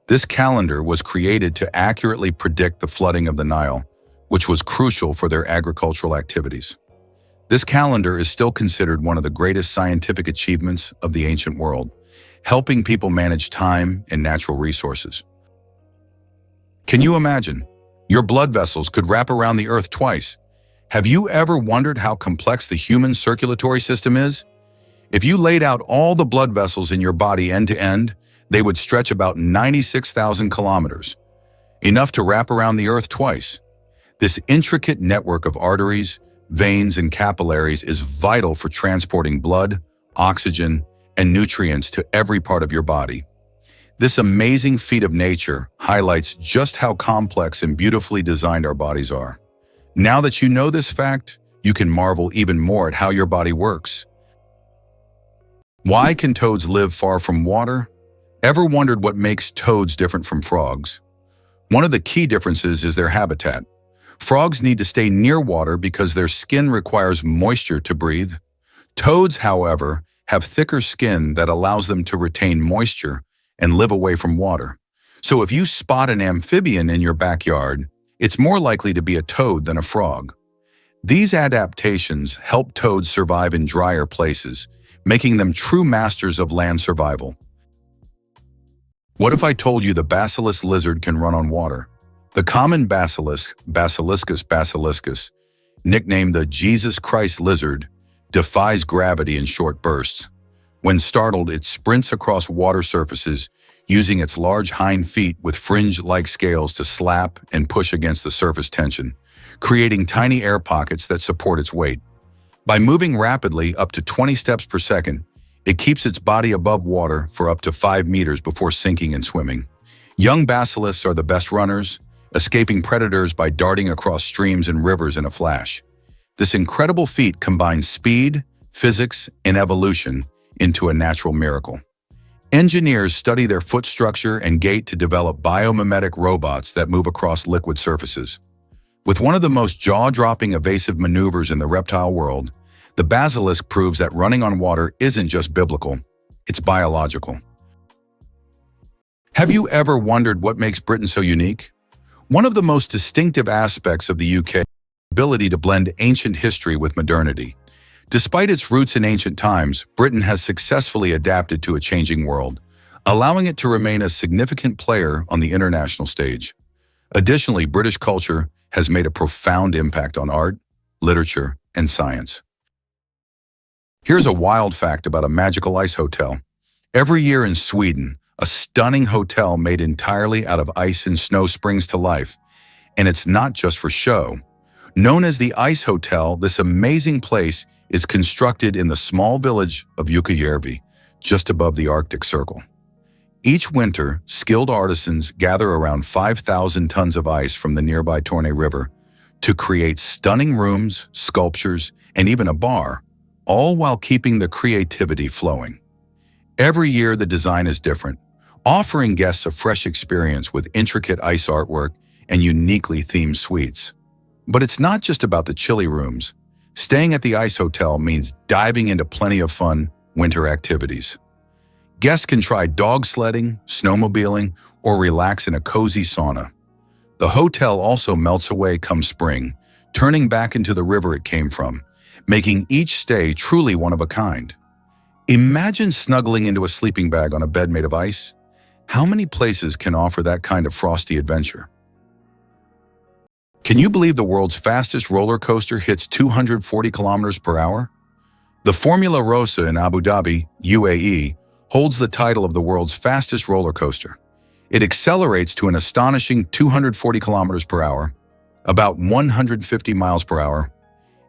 S1: This calendar was created to accurately predict the flooding of the Nile, which was crucial for their agricultural activities. This calendar is still considered one of the greatest scientific achievements of the ancient world, helping people manage time and natural resources. Can you imagine? Your blood vessels could wrap around the Earth twice. Have you ever wondered how complex the human circulatory system is? If you laid out all the blood vessels in your body end to end, they would stretch about 96,000 kilometers, enough to wrap around the Earth twice. This intricate network of arteries, veins, and capillaries is vital for transporting blood, oxygen, and nutrients to every part of your body. This amazing feat of nature highlights just how complex and beautifully designed our bodies are. Now that you know this fact, you can marvel even more at how your body works. Why can toads live far from water? Ever wondered what makes toads different from frogs? One of the key differences is their habitat. Frogs need to stay near water because their skin requires moisture to breathe. Toads, however, have thicker skin that allows them to retain moisture and live away from water. So if you spot an amphibian in your backyard, it's more likely to be a toad than a frog. These adaptations help toads survive in drier places, making them true masters of land survival. What if I told you the basilisk lizard can run on water? The common basilisk, Basiliscus basiliscus, nicknamed the Jesus Christ lizard, defies gravity in short bursts. When startled, it sprints across water surfaces, using its large hind feet with fringe-like scales to slap and push against the surface tension, creating tiny air pockets that support its weight. By moving rapidly up to 20 steps per second, it keeps its body above water for up to 5 meters before sinking and swimming. Young basilisks are the best runners, escaping predators by darting across streams and rivers in a flash. This incredible feat combines speed, physics, and evolution into a natural miracle. Engineers study their foot structure and gait to develop biomimetic robots that move across liquid surfaces. With one of the most jaw-dropping evasive maneuvers in the reptile world, the basilisk proves that running on water isn't just biblical, it's biological. Have you ever wondered what makes Britain so unique? One of the most distinctive aspects of the UK is the ability to blend ancient history with modernity. Despite its roots in ancient times, Britain has successfully adapted to a changing world, allowing it to remain a significant player on the international stage. Additionally, British culture has made a profound impact on art, literature, and science. Here's a wild fact about a magical ice hotel. Every year in Sweden, a stunning hotel made entirely out of ice and snow springs to life. And it's not just for show. Known as the Ice Hotel, this amazing place is constructed in the small village of Jukkajärvi, just above the Arctic Circle. Each winter, skilled artisans gather around 5,000 tons of ice from the nearby Torne River to create stunning rooms, sculptures, and even a bar, all while keeping the creativity flowing. Every year, the design is different, offering guests a fresh experience with intricate ice artwork and uniquely themed suites. But it's not just about the chilly rooms. Staying at the Ice Hotel means diving into plenty of fun winter activities. Guests can try dog sledding, snowmobiling, or relax in a cozy sauna. The hotel also melts away come spring, turning back into the river it came from, making each stay truly one of a kind. Imagine snuggling into a sleeping bag on a bed made of ice. How many places can offer that kind of frosty adventure? Can you believe the world's fastest roller coaster hits 240 kilometers per hour? The Formula Rossa in Abu Dhabi, UAE, holds the title of the world's fastest roller coaster. It accelerates to an astonishing 240 kilometers per hour, about 150 miles per hour,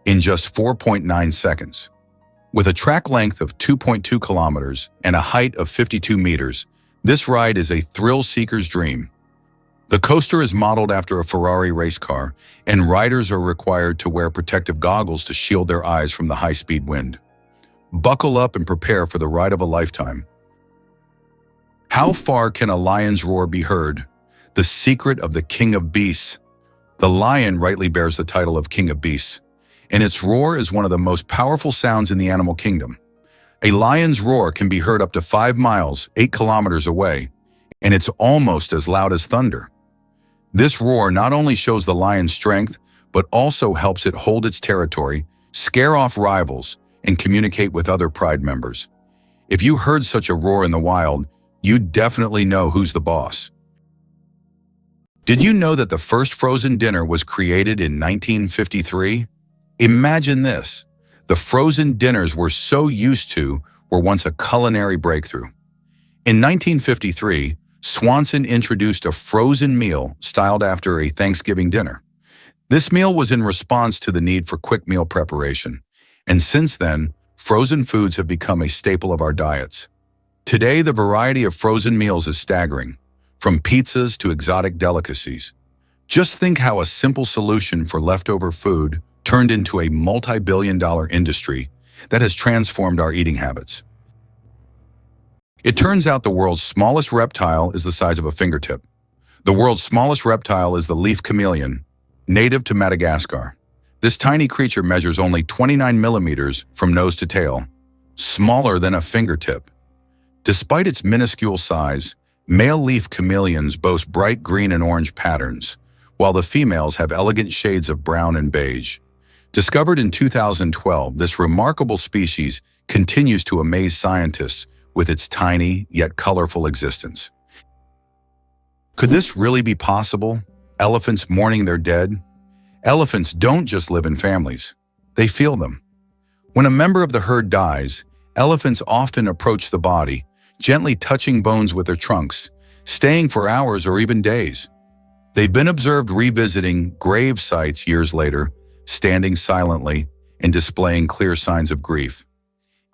S1: in just 4.9 seconds. With a track length of 2.2 kilometers and a height of 52 meters, this ride is a thrill-seeker's dream. The coaster is modeled after a Ferrari race car, and riders are required to wear protective goggles to shield their eyes from the high-speed wind. Buckle up and prepare for the ride of a lifetime. How far can a lion's roar be heard? The secret of the King of Beasts. The lion rightly bears the title of King of Beasts, and its roar is one of the most powerful sounds in the animal kingdom. A lion's roar can be heard up to 5 miles, 8 kilometers away, and it's almost as loud as thunder. This roar not only shows the lion's strength, but also helps it hold its territory, scare off rivals, and communicate with other pride members. If you heard such a roar in the wild, you'd definitely know who's the boss. Did you know that the first frozen dinner was created in 1953? Imagine this. The frozen dinners we're so used to were once a culinary breakthrough. In 1953, Swanson introduced a frozen meal styled after a Thanksgiving dinner. This meal was in response to the need for quick meal preparation, and since then, frozen foods have become a staple of our diets. Today, the variety of frozen meals is staggering, from pizzas to exotic delicacies. Just think how a simple solution for leftover food turned into a multi-billion-dollar industry that has transformed our eating habits. It turns out the world's smallest reptile is the size of a fingertip. The world's smallest reptile is the leaf chameleon, native to Madagascar. This tiny creature measures only 29 millimeters from nose to tail, smaller than a fingertip. Despite its minuscule size, male leaf chameleons boast bright green and orange patterns, while the females have elegant shades of brown and beige. Discovered in 2012, this remarkable species continues to amaze scientists with its tiny yet colorful existence. Could this really be possible? Elephants mourning their dead? Elephants don't just live in families. They feel them. When a member of the herd dies, elephants often approach the body, gently touching bones with their trunks, staying for hours or even days. They've been observed revisiting grave sites years later, standing silently and displaying clear signs of grief.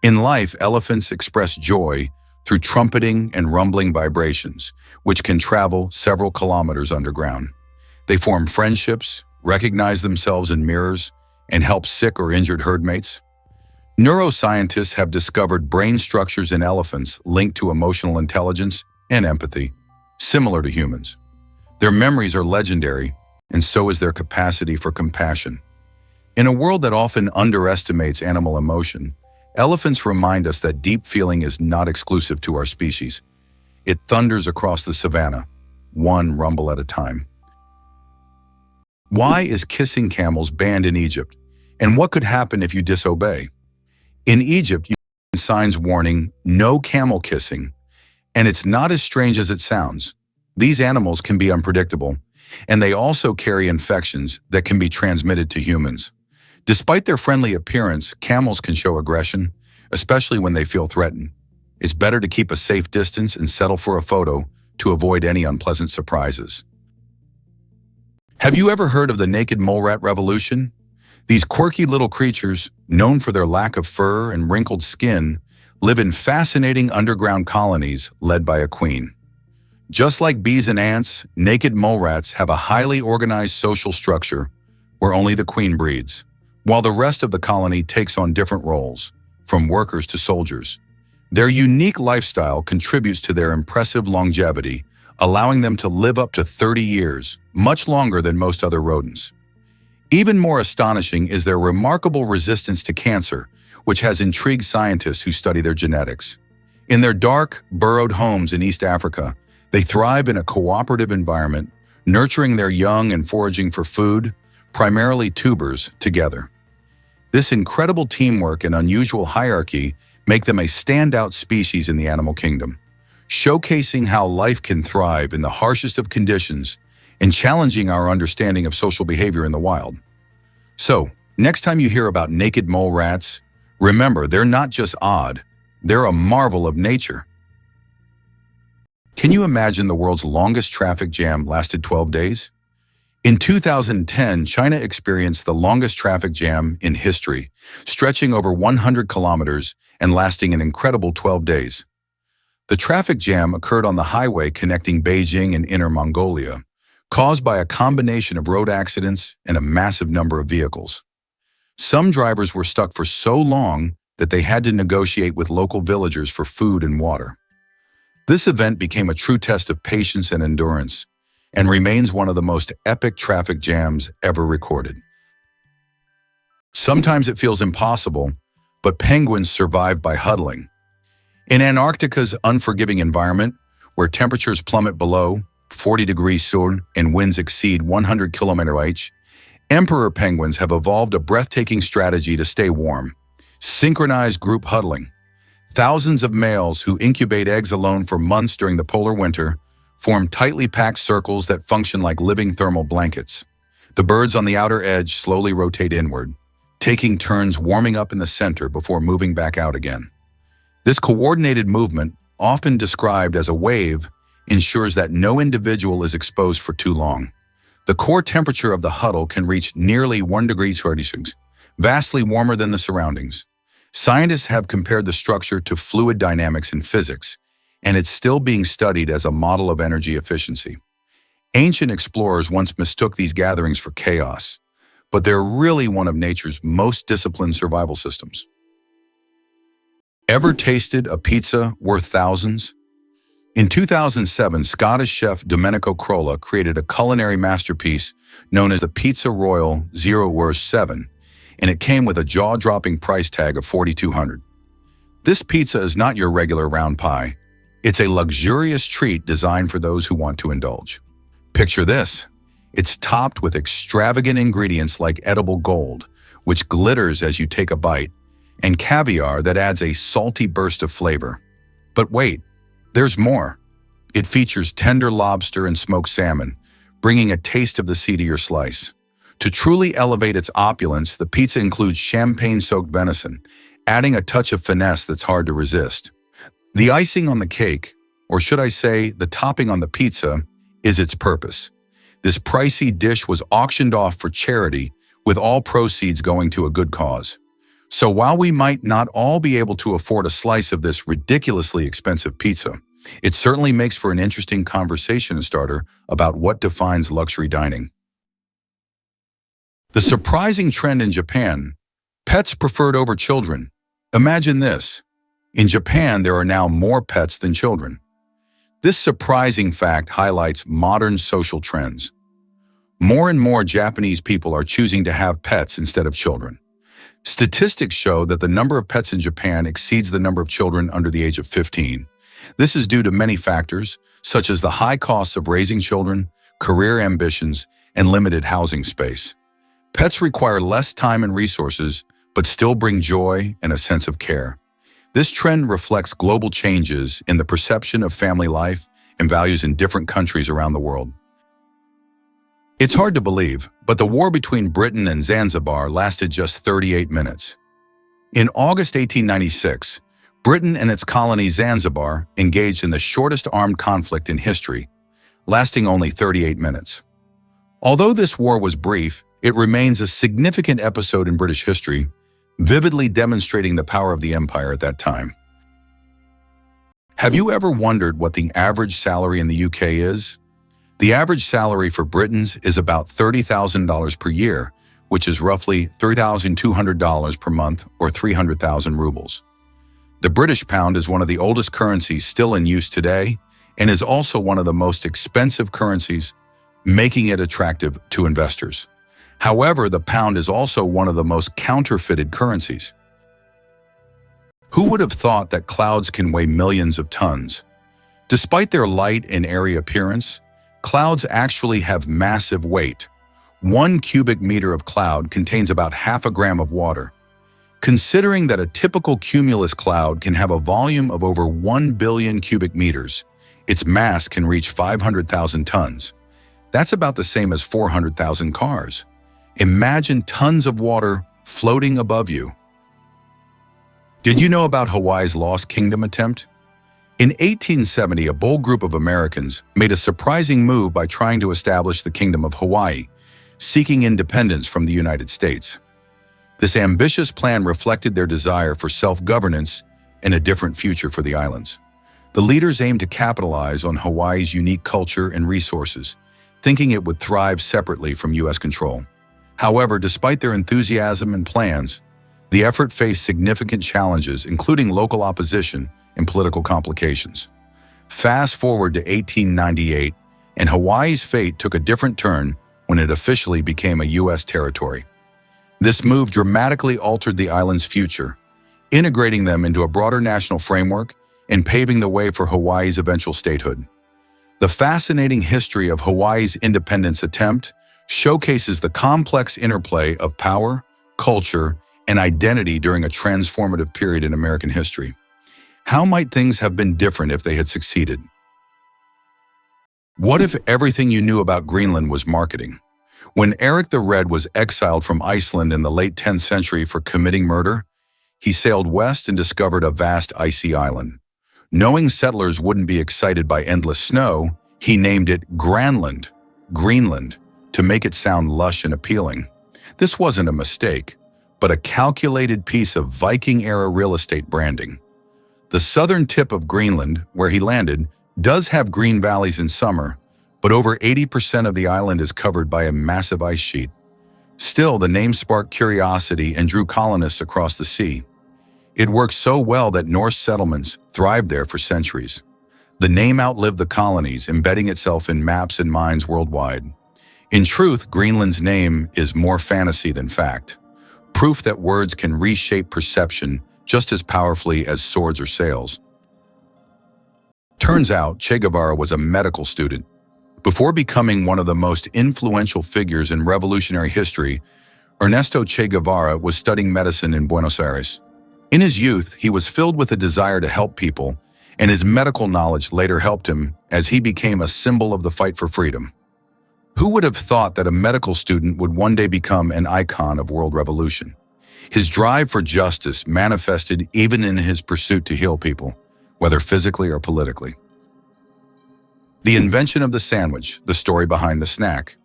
S1: In life, elephants express joy through trumpeting and rumbling vibrations, which can travel several kilometers underground. They form friendships, recognize themselves in mirrors, and help sick or injured herd mates. Neuroscientists have discovered brain structures in elephants linked to emotional intelligence and empathy, similar to humans. Their memories are legendary, and so is their capacity for compassion. In a world that often underestimates animal emotion, elephants remind us that deep feeling is not exclusive to our species. It thunders across the savannah, one rumble at a time. Why is kissing camels banned in Egypt? And what could happen if you disobey? In Egypt, you see signs warning, "No camel kissing." And it's not as strange as it sounds. These animals can be unpredictable, and they also carry infections that can be transmitted to humans. Despite their friendly appearance, camels can show aggression, especially when they feel threatened. It's better to keep a safe distance and settle for a photo to avoid any unpleasant surprises. Have you ever heard of the naked mole rat revolution? These quirky little creatures, known for their lack of fur and wrinkled skin, live in fascinating underground colonies led by a queen. Just like bees and ants, naked mole rats have a highly organized social structure where only the queen breeds, while the rest of the colony takes on different roles, from workers to soldiers. Their unique lifestyle contributes to their impressive longevity, allowing them to live up to 30 years, much longer than most other rodents. Even more astonishing is their remarkable resistance to cancer, which has intrigued scientists who study their genetics. In their dark, burrowed homes in East Africa, they thrive in a cooperative environment, nurturing their young and foraging for food, primarily tubers, together. This incredible teamwork and unusual hierarchy make them a standout species in the animal kingdom, showcasing how life can thrive in the harshest of conditions and challenging our understanding of social behavior in the wild. So, next time you hear about naked mole rats, remember they're not just odd, they're a marvel of nature. Can you imagine the world's longest traffic jam lasted 12 days? In 2010, China experienced the longest traffic jam in history, stretching over 100 kilometers and lasting an incredible 12 days. The traffic jam occurred on the highway connecting Beijing and Inner Mongolia, caused by a combination of road accidents and a massive number of vehicles. Some drivers were stuck for so long that they had to negotiate with local villagers for food and water. This event became a true test of patience and endurance, and remains one of the most epic traffic jams ever recorded. Sometimes it feels impossible, but penguins survive by huddling. In Antarctica's unforgiving environment, where temperatures plummet below 40 degrees Celsius and winds exceed 100 km/h, emperor penguins have evolved a breathtaking strategy to stay warm: synchronized group huddling. Thousands of males who incubate eggs alone for months during the polar winter form tightly packed circles that function like living thermal blankets. The birds on the outer edge slowly rotate inward, taking turns warming up in the center before moving back out again. This coordinated movement, often described as a wave, ensures that no individual is exposed for too long. The core temperature of the huddle can reach nearly 1 degree Celsius, vastly warmer than the surroundings. Scientists have compared the structure to fluid dynamics in physics, and it's still being studied as a model of energy efficiency. Ancient explorers once mistook these gatherings for chaos, but they're really one of nature's most disciplined survival systems. Ever tasted a pizza worth thousands? In 2007, Scottish chef Domenico Crolla created a culinary masterpiece known as the Pizza Royal 0-7, and it came with a jaw-dropping price tag of $4,200. This pizza is not your regular round pie. It's a luxurious treat designed for those who want to indulge. Picture this. It's topped with extravagant ingredients like edible gold, which glitters as you take a bite, and caviar that adds a salty burst of flavor. But wait, there's more. It features tender lobster and smoked salmon, bringing a taste of the sea to your slice. To truly elevate its opulence, the pizza includes champagne-soaked venison, adding a touch of finesse that's hard to resist. The icing on the cake, or should I say the topping on the pizza, is its purpose. This pricey dish was auctioned off for charity, with all proceeds going to a good cause. So while we might not all be able to afford a slice of this ridiculously expensive pizza, it certainly makes for an interesting conversation starter about what defines luxury dining. The surprising trend in Japan: pets preferred over children. Imagine this. In Japan, there are now more pets than children. This surprising fact highlights modern social trends. More and more Japanese people are choosing to have pets instead of children. Statistics show that the number of pets in Japan exceeds the number of children under the age of 15. This is due to many factors, such as the high costs of raising children, career ambitions, and limited housing space. Pets require less time and resources, but still bring joy and a sense of care. This trend reflects global changes in the perception of family life and values in different countries around the world. It's hard to believe, but the war between Britain and Zanzibar lasted just 38 minutes. In August 1896, Britain and its colony Zanzibar engaged in the shortest armed conflict in history, lasting only 38 minutes. Although this war was brief, it remains a significant episode in British history, vividly demonstrating the power of the empire at that time. Have you ever wondered what the average salary in the UK is? The average salary for Britons is about $30,000 per year, which is roughly $3,200 per month or 300,000 rubles. The British pound is one of the oldest currencies still in use today and is also one of the most expensive currencies, making it attractive to investors. However, the pound is also one of the most counterfeited currencies. Who would have thought that clouds can weigh millions of tons? Despite their light and airy appearance, clouds actually have massive weight. 1 cubic meter of cloud contains about half a gram of water. Considering that a typical cumulus cloud can have a volume of over 1 billion cubic meters, its mass can reach 500,000 tons. That's about the same as 400,000 cars. Imagine tons of water floating above you. Did you know about Hawaii's Lost Kingdom attempt? In 1870, a bold group of Americans made a surprising move by trying to establish the Kingdom of Hawaii, seeking independence from the United States. This ambitious plan reflected their desire for self-governance and a different future for the islands. The leaders aimed to capitalize on Hawaii's unique culture and resources, thinking it would thrive separately from U.S. control. However, despite their enthusiasm and plans, the effort faced significant challenges, including local opposition and political complications. Fast forward to 1898, and Hawaii's fate took a different turn when it officially became a U.S. territory. This move dramatically altered the island's future, integrating them into a broader national framework and paving the way for Hawaii's eventual statehood. The fascinating history of Hawaii's independence attempt showcases the complex interplay of power, culture, and identity during a transformative period in American history. How might things have been different if they had succeeded? What if everything you knew about Greenland was marketing? When Eric the Red was exiled from Iceland in the late 10th century for committing murder, he sailed west and discovered a vast icy island. Knowing settlers wouldn't be excited by endless snow, he named it Granland, Greenland, to make it sound lush and appealing. This wasn't a mistake, but a calculated piece of Viking-era real estate branding. The southern tip of Greenland, where he landed, does have green valleys in summer, but over 80% of the island is covered by a massive ice sheet. Still, the name sparked curiosity and drew colonists across the sea. It worked so well that Norse settlements thrived there for centuries. The name outlived the colonies, embedding itself in maps and minds worldwide. In truth, Greenland's name is more fantasy than fact, proof that words can reshape perception just as powerfully as swords or sails. Turns out, Che Guevara was a medical student. Before becoming one of the most influential figures in revolutionary history, Ernesto Che Guevara was studying medicine in Buenos Aires. In his youth, he was filled with a desire to help people, and his medical knowledge later helped him as he became a symbol of the fight for freedom. Who would have thought that a medical student would one day become an icon of world revolution? His drive for justice manifested even in his pursuit to heal people, whether physically or politically. The invention of the sandwich, the story behind the snack.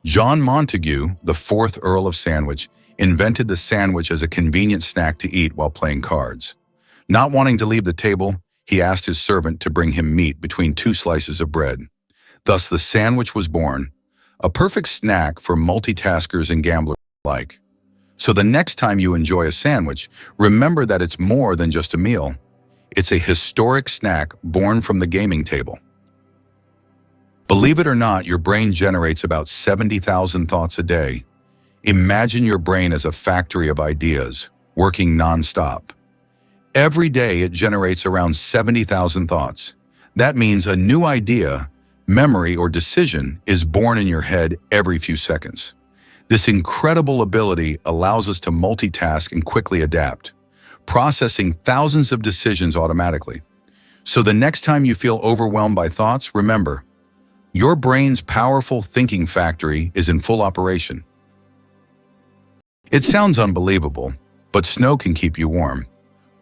S1: John Montagu, the 4th Earl of Sandwich, invented the sandwich as a convenient snack to eat while playing cards. Not wanting to leave the table, he asked his servant to bring him meat between 2 slices of bread. Thus, the sandwich was born, a perfect snack for multitaskers and gamblers alike. So the next time you enjoy a sandwich, remember that it's more than just a meal. It's a historic snack born from the gaming table. Believe it or not, your brain generates about 70,000 thoughts a day. Imagine your brain as a factory of ideas, working nonstop. Every day it generates around 70,000 thoughts. That means a new idea, memory, or decision is born in your head every few seconds. This incredible ability allows us to multitask and quickly adapt, processing thousands of decisions automatically. So the next time you feel overwhelmed by thoughts, remember, your brain's powerful thinking factory is in full operation. It sounds unbelievable, but snow can keep you warm.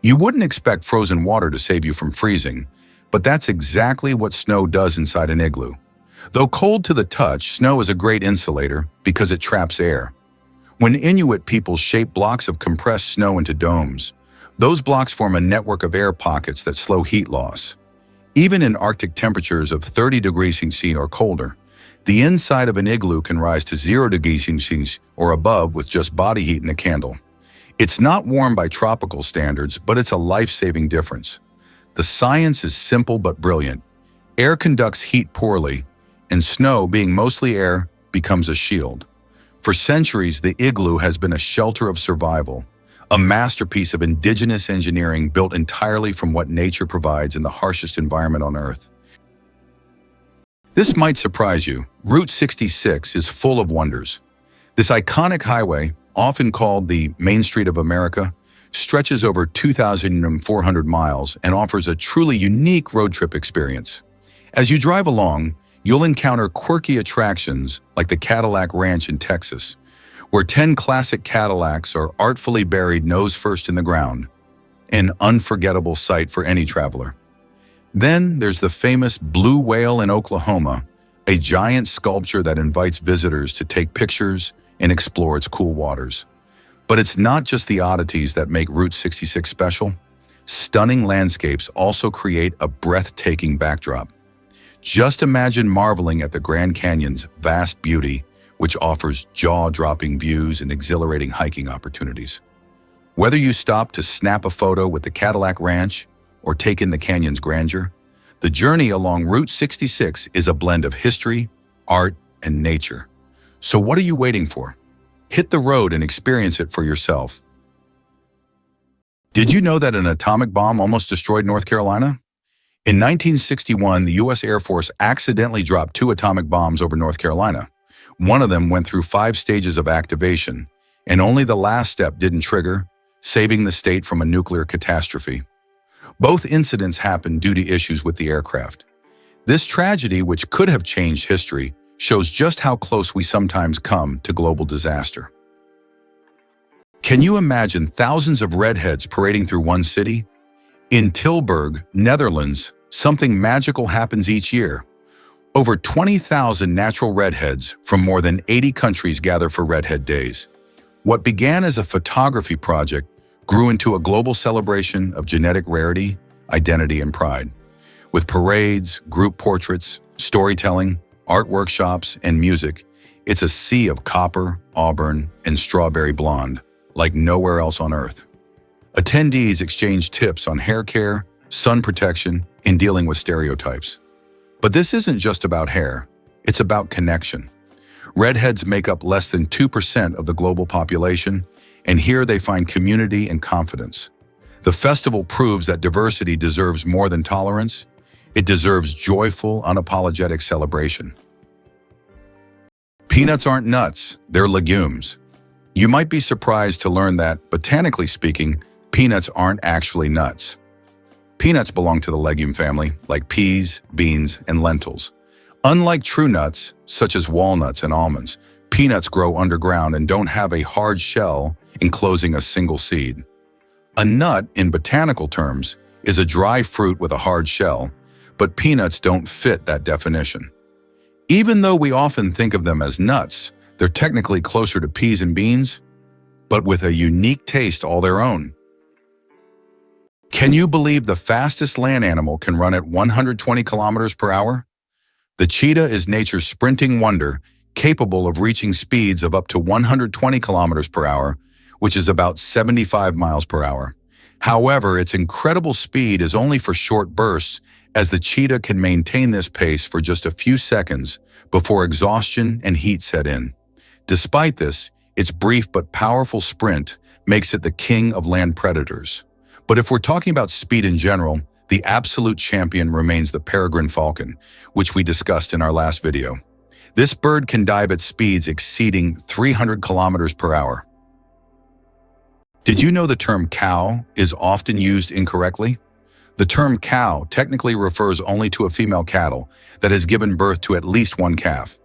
S1: You wouldn't expect frozen water to save you from freezing, but that's exactly what snow does inside an igloo. Though cold to the touch, snow is a great insulator because it traps air. When Inuit people shape blocks of compressed snow into domes, those blocks form a network of air pockets that slow heat loss. Even in Arctic temperatures of 30 degrees Celsius or colder, the inside of an igloo can rise to 0 degrees Celsius or above with just body heat and a candle. It's not warm by tropical standards, but it's a life-saving difference. The science is simple but brilliant. Air conducts heat poorly, and snow, being mostly air, becomes a shield. For centuries, the igloo has been a shelter of survival, a masterpiece of indigenous engineering built entirely from what nature provides in the harshest environment on Earth. This might surprise you. Route 66 is full of wonders. This iconic highway, often called the Main Street of America, stretches over 2,400 miles and offers a truly unique road trip experience. As you drive along, you'll encounter quirky attractions like the Cadillac Ranch in Texas, where 10 classic Cadillacs are artfully buried nose first in the ground, an unforgettable sight for any traveler. Then there's the famous Blue Whale in Oklahoma, a giant sculpture that invites visitors to take pictures and explore its cool waters. But it's not just the oddities that make Route 66 special. Stunning landscapes also create a breathtaking backdrop. Just imagine marveling at the Grand Canyon's vast beauty, which offers jaw-dropping views and exhilarating hiking opportunities. Whether you stop to snap a photo with the Cadillac Ranch or take in the canyon's grandeur, the journey along Route 66 is a blend of history, art, and nature. So what are you waiting for? Hit the road and experience it for yourself. Did you know that an atomic bomb almost destroyed North Carolina? In 1961, the U.S. Air Force accidentally dropped 2 atomic bombs over North Carolina. One of them went through 5 stages of activation, and only the last step didn't trigger, saving the state from a nuclear catastrophe. Both incidents happened due to issues with the aircraft. This tragedy, which could have changed history, shows just how close we sometimes come to global disaster. Can you imagine thousands of redheads parading through one city? In Tilburg, Netherlands, something magical happens each year. Over 20,000 natural redheads from more than 80 countries gather for Redhead Days. What began as a photography project grew into a global celebration of genetic rarity, identity, and pride. With parades, group portraits, storytelling, art workshops, and music, it's a sea of copper, auburn, and strawberry blonde, like nowhere else on Earth. Attendees exchange tips on hair care, sun protection, and dealing with stereotypes. But this isn't just about hair, it's about connection. Redheads make up less than 2% of the global population, and here they find community and confidence. The festival proves that diversity deserves more than tolerance. It deserves joyful, unapologetic celebration. Peanuts aren't nuts, they're legumes. You might be surprised to learn that, botanically speaking, peanuts aren't actually nuts. Peanuts belong to the legume family, like peas, beans, and lentils. Unlike true nuts, such as walnuts and almonds, peanuts grow underground and don't have a hard shell enclosing a single seed. A nut, in botanical terms, is a dry fruit with a hard shell, but peanuts don't fit that definition. Even though we often think of them as nuts, they're technically closer to peas and beans, but with a unique taste all their own. Can you believe the fastest land animal can run at 120 kilometers per hour? The cheetah is nature's sprinting wonder, capable of reaching speeds of up to 120 kilometers per hour, which is about 75 miles per hour. However, its incredible speed is only for short bursts, as the cheetah can maintain this pace for just a few seconds before exhaustion and heat set in. Despite this, its brief but powerful sprint makes it the king of land predators. But if we're talking about speed in general, the absolute champion remains the peregrine falcon, which we discussed in our last video. This bird can dive at speeds exceeding 300 kilometers per hour. Did you know the term cow is often used incorrectly? The term cow technically refers only to a female cattle that has given birth to at least one calf.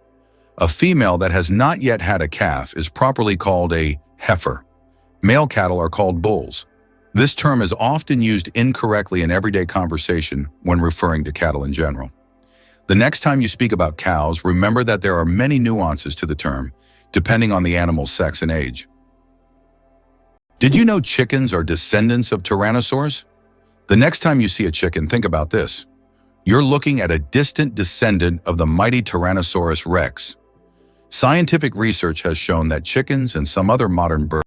S1: A female that has not yet had a calf is properly called a heifer. Male cattle are called bulls. This term is often used incorrectly in everyday conversation when referring to cattle in general. The next time you speak about cows, remember that there are many nuances to the term, depending on the animal's sex and age. Did you know chickens are descendants of tyrannosaurs? The next time you see a chicken, think about this. You're looking at a distant descendant of the mighty Tyrannosaurus rex. Scientific research has shown that chickens and some other modern birds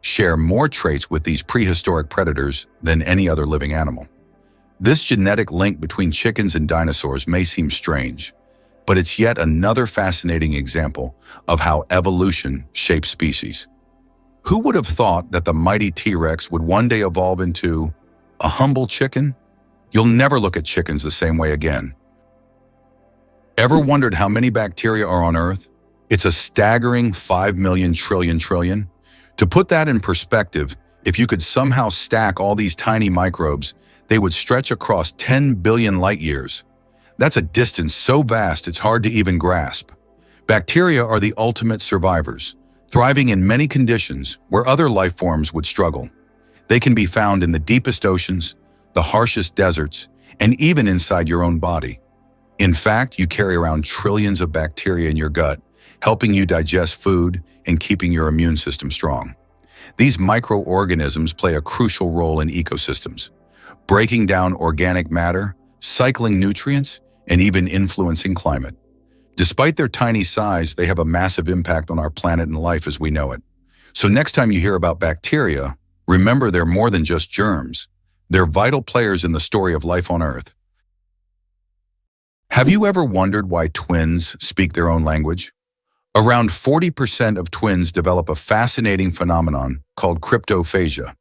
S1: share more traits with these prehistoric predators than any other living animal. This genetic link between chickens and dinosaurs may seem strange, but it's yet another fascinating example of how evolution shapes species. Who would have thought that the mighty T-Rex would one day evolve into a humble chicken? You'll never look at chickens the same way again. Ever wondered how many bacteria are on Earth? It's a staggering 5 million trillion trillion. To put that in perspective, if you could somehow stack all these tiny microbes, they would stretch across 10 billion light years. That's a distance so vast it's hard to even grasp. Bacteria are the ultimate survivors, thriving in many conditions where other life forms would struggle. They can be found in the deepest oceans, the harshest deserts, and even inside your own body. In fact, you carry around trillions of bacteria in your gut, helping you digest food and keeping your immune system strong. These microorganisms play a crucial role in ecosystems, breaking down organic matter, cycling nutrients, and even influencing climate. Despite their tiny size, they have a massive impact on our planet and life as we know it. So next time you hear about bacteria, remember they're more than just germs. They're vital players in the story of life on Earth. Have you ever wondered why twins speak their own language? Around 40% of twins develop a fascinating phenomenon called cryptophagia,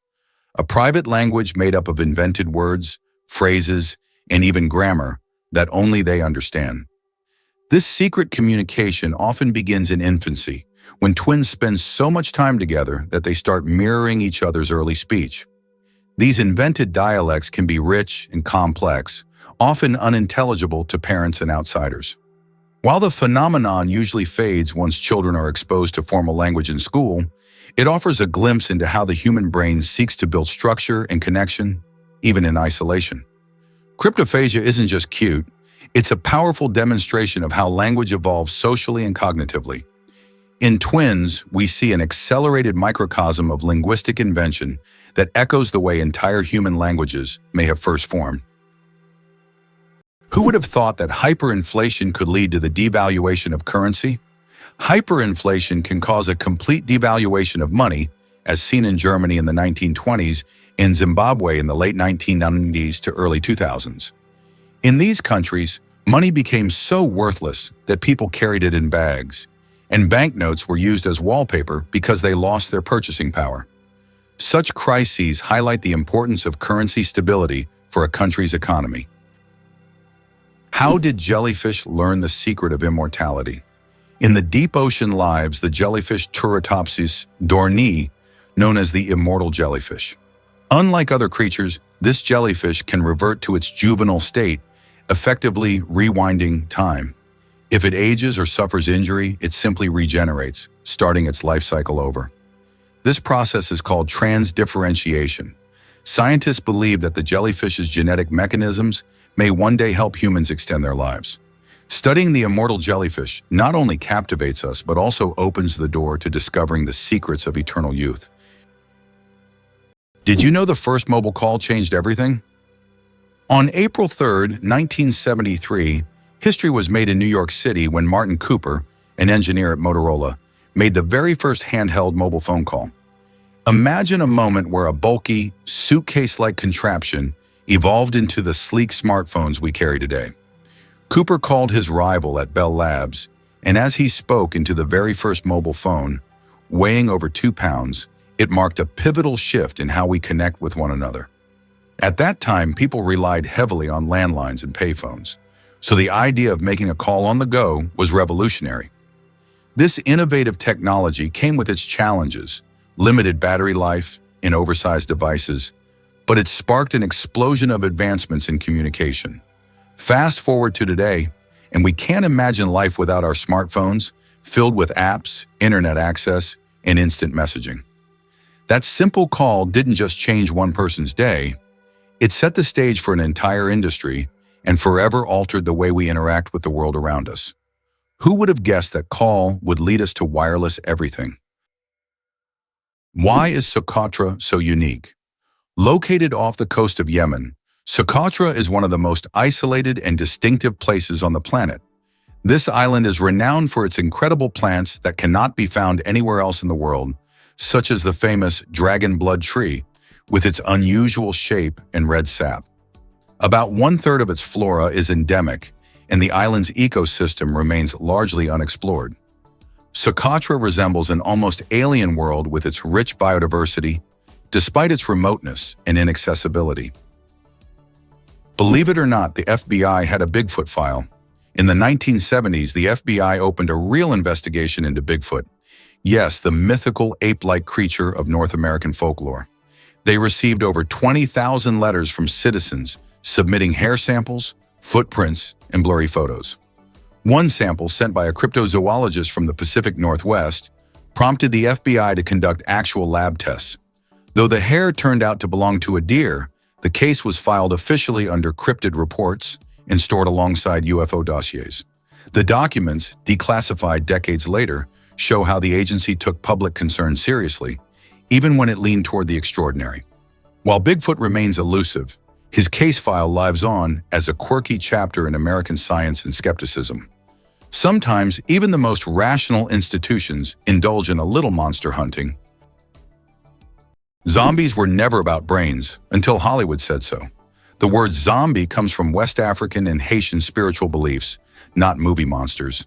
S1: a private language made up of invented words, phrases, and even grammar that only they understand. This secret communication often begins in infancy, when twins spend so much time together that they start mirroring each other's early speech. These invented dialects can be rich and complex, often unintelligible to parents and outsiders. While the phenomenon usually fades once children are exposed to formal language in school, it offers a glimpse into how the human brain seeks to build structure and connection, even in isolation. Cryptophagia isn't just cute, it's a powerful demonstration of how language evolves socially and cognitively. In twins, we see an accelerated microcosm of linguistic invention that echoes the way entire human languages may have first formed. Who would have thought that hyperinflation could lead to the devaluation of currency? Hyperinflation can cause a complete devaluation of money, as seen in Germany in the 1920s and Zimbabwe in the late 1990s to early 2000s. In these countries, money became so worthless that people carried it in bags, and banknotes were used as wallpaper because they lost their purchasing power. Such crises highlight the importance of currency stability for a country's economy. How did jellyfish learn the secret of immortality? In the deep ocean lives the jellyfish Turritopsis dohrnii, known as the immortal jellyfish. Unlike other creatures, this jellyfish can revert to its juvenile state, effectively rewinding time. If it ages or suffers injury, it simply regenerates, starting its life cycle over. This process is called transdifferentiation. Scientists believe that the jellyfish's genetic mechanisms may one day help humans extend their lives. Studying the immortal jellyfish not only captivates us, but also opens the door to discovering the secrets of eternal youth. Did you know the first mobile call changed everything? On April 3, 1973, history was made in New York City when Martin Cooper, an engineer at Motorola, made the very first handheld mobile phone call. Imagine a moment where a bulky, suitcase-like contraption evolved into the sleek smartphones we carry today. Cooper called his rival at Bell Labs, and as he spoke into the very first mobile phone, weighing over 2 pounds, it marked a pivotal shift in how we connect with one another. At that time, people relied heavily on landlines and payphones, so the idea of making a call on the go was revolutionary. This innovative technology came with its challenges, limited battery life and oversized devices, but it sparked an explosion of advancements in communication. Fast forward to today, and we can't imagine life without our smartphones, filled with apps, internet access, and instant messaging. That simple call didn't just change one person's day, it set the stage for an entire industry and forever altered the way we interact with the world around us. Who would have guessed that call would lead us to wireless everything? Why is Socotra so unique? Located off the coast of Yemen, Socotra is one of the most isolated and distinctive places on the planet. This island is renowned for its incredible plants that cannot be found anywhere else in the world, such as the famous dragon blood tree, with its unusual shape and red sap. About 1/3 of its flora is endemic, and the island's ecosystem remains largely unexplored. Socotra resembles an almost alien world with its rich biodiversity, despite its remoteness and inaccessibility. Believe it or not, the FBI had a Bigfoot file. In the 1970s, the FBI opened a real investigation into Bigfoot. Yes, the mythical ape-like creature of North American folklore. They received over 20,000 letters from citizens submitting hair samples, footprints, and blurry photos. One sample, sent by a cryptozoologist from the Pacific Northwest, prompted the FBI to conduct actual lab tests. Though the hair turned out to belong to a deer, the case was filed officially under cryptid reports and stored alongside UFO dossiers. The documents, declassified decades later, show how the agency took public concern seriously, even when it leaned toward the extraordinary. While Bigfoot remains elusive, his case file lives on as a quirky chapter in American science and skepticism. Sometimes, even the most rational institutions indulge in a little monster hunting. Zombies were never about brains, until Hollywood said so. The word zombie comes from West African and Haitian spiritual beliefs, not movie monsters.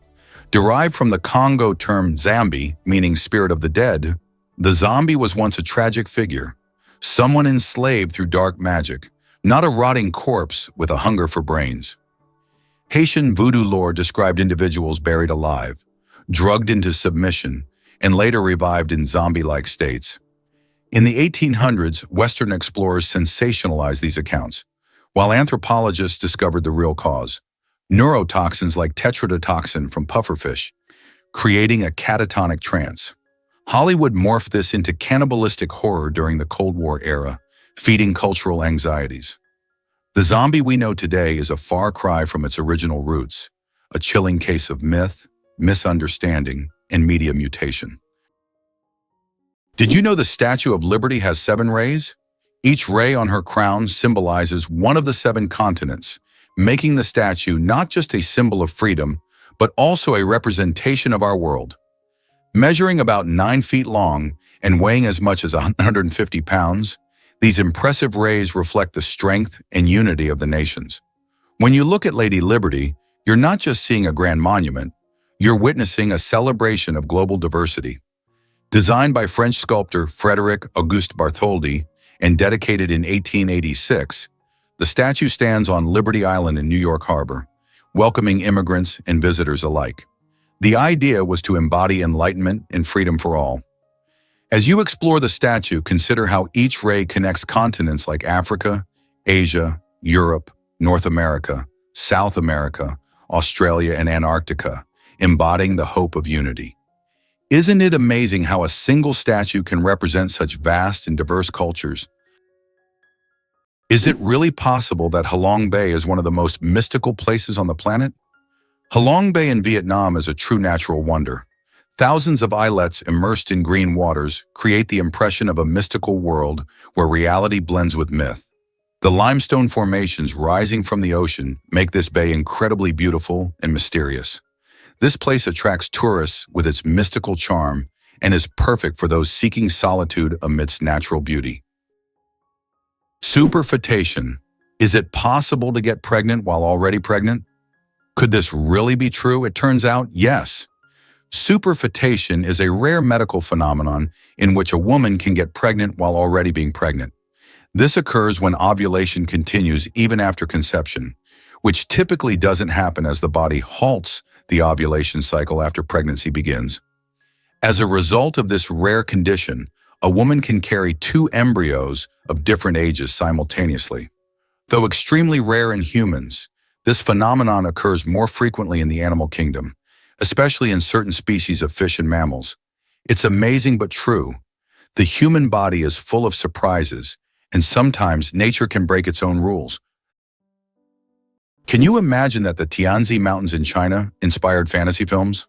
S1: Derived from the Congo term Zambi, meaning spirit of the dead, the zombie was once a tragic figure, someone enslaved through dark magic, not a rotting corpse with a hunger for brains. Haitian voodoo lore described individuals buried alive, drugged into submission, and later revived in zombie-like states. In the 1800s, Western explorers sensationalized these accounts, while anthropologists discovered the real cause: neurotoxins like tetrodotoxin from pufferfish, creating a catatonic trance. Hollywood morphed this into cannibalistic horror during the Cold War era, feeding cultural anxieties. The zombie we know today is a far cry from its original roots, a chilling case of myth, misunderstanding, and media mutation. Did you know the Statue of Liberty has 7 rays? Each ray on her crown symbolizes one of the 7 continents, making the statue not just a symbol of freedom, but also a representation of our world. Measuring about 9 feet long and weighing as much as 150 pounds, these impressive rays reflect the strength and unity of the nations. When you look at Lady Liberty, you're not just seeing a grand monument, you're witnessing a celebration of global diversity. Designed by French sculptor Frédéric Auguste Bartholdi and dedicated in 1886, the statue stands on Liberty Island in New York Harbor, welcoming immigrants and visitors alike. The idea was to embody enlightenment and freedom for all. As you explore the statue, consider how each ray connects continents like Africa, Asia, Europe, North America, South America, Australia, and Antarctica, embodying the hope of unity. Isn't it amazing how a single statue can represent such vast and diverse cultures? Is it really possible that Halong Bay is one of the most mystical places on the planet? Halong Bay in Vietnam is a true natural wonder. Thousands of islets immersed in green waters create the impression of a mystical world where reality blends with myth. The limestone formations rising from the ocean make this bay incredibly beautiful and mysterious. This place attracts tourists with its mystical charm and is perfect for those seeking solitude amidst natural beauty. Superfetation. Is it possible to get pregnant while already pregnant? Could this really be true? It turns out, yes. Superfetation is a rare medical phenomenon in which a woman can get pregnant while already being pregnant. This occurs when ovulation continues even after conception, which typically doesn't happen as the body halts the ovulation cycle after pregnancy begins. As a result of this rare condition, a woman can carry 2 embryos of different ages simultaneously. Though extremely rare in humans, this phenomenon occurs more frequently in the animal kingdom, especially in certain species of fish and mammals. It's amazing but true. The human body is full of surprises, and sometimes nature can break its own rules. Can you imagine that the Tianzi Mountains in China inspired fantasy films?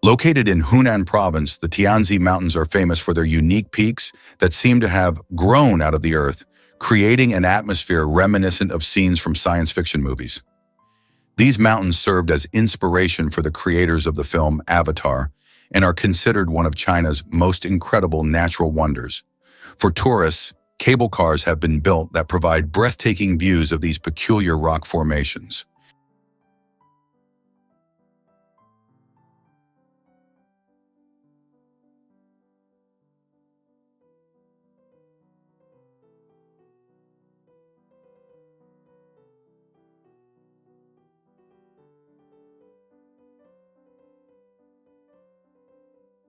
S1: Located in Hunan Province, the Tianzi Mountains are famous for their unique peaks that seem to have grown out of the earth, creating an atmosphere reminiscent of scenes from science fiction movies. These mountains served as inspiration for the creators of the film Avatar and are considered one of China's most incredible natural wonders. For tourists, cable cars have been built that provide breathtaking views of these peculiar rock formations.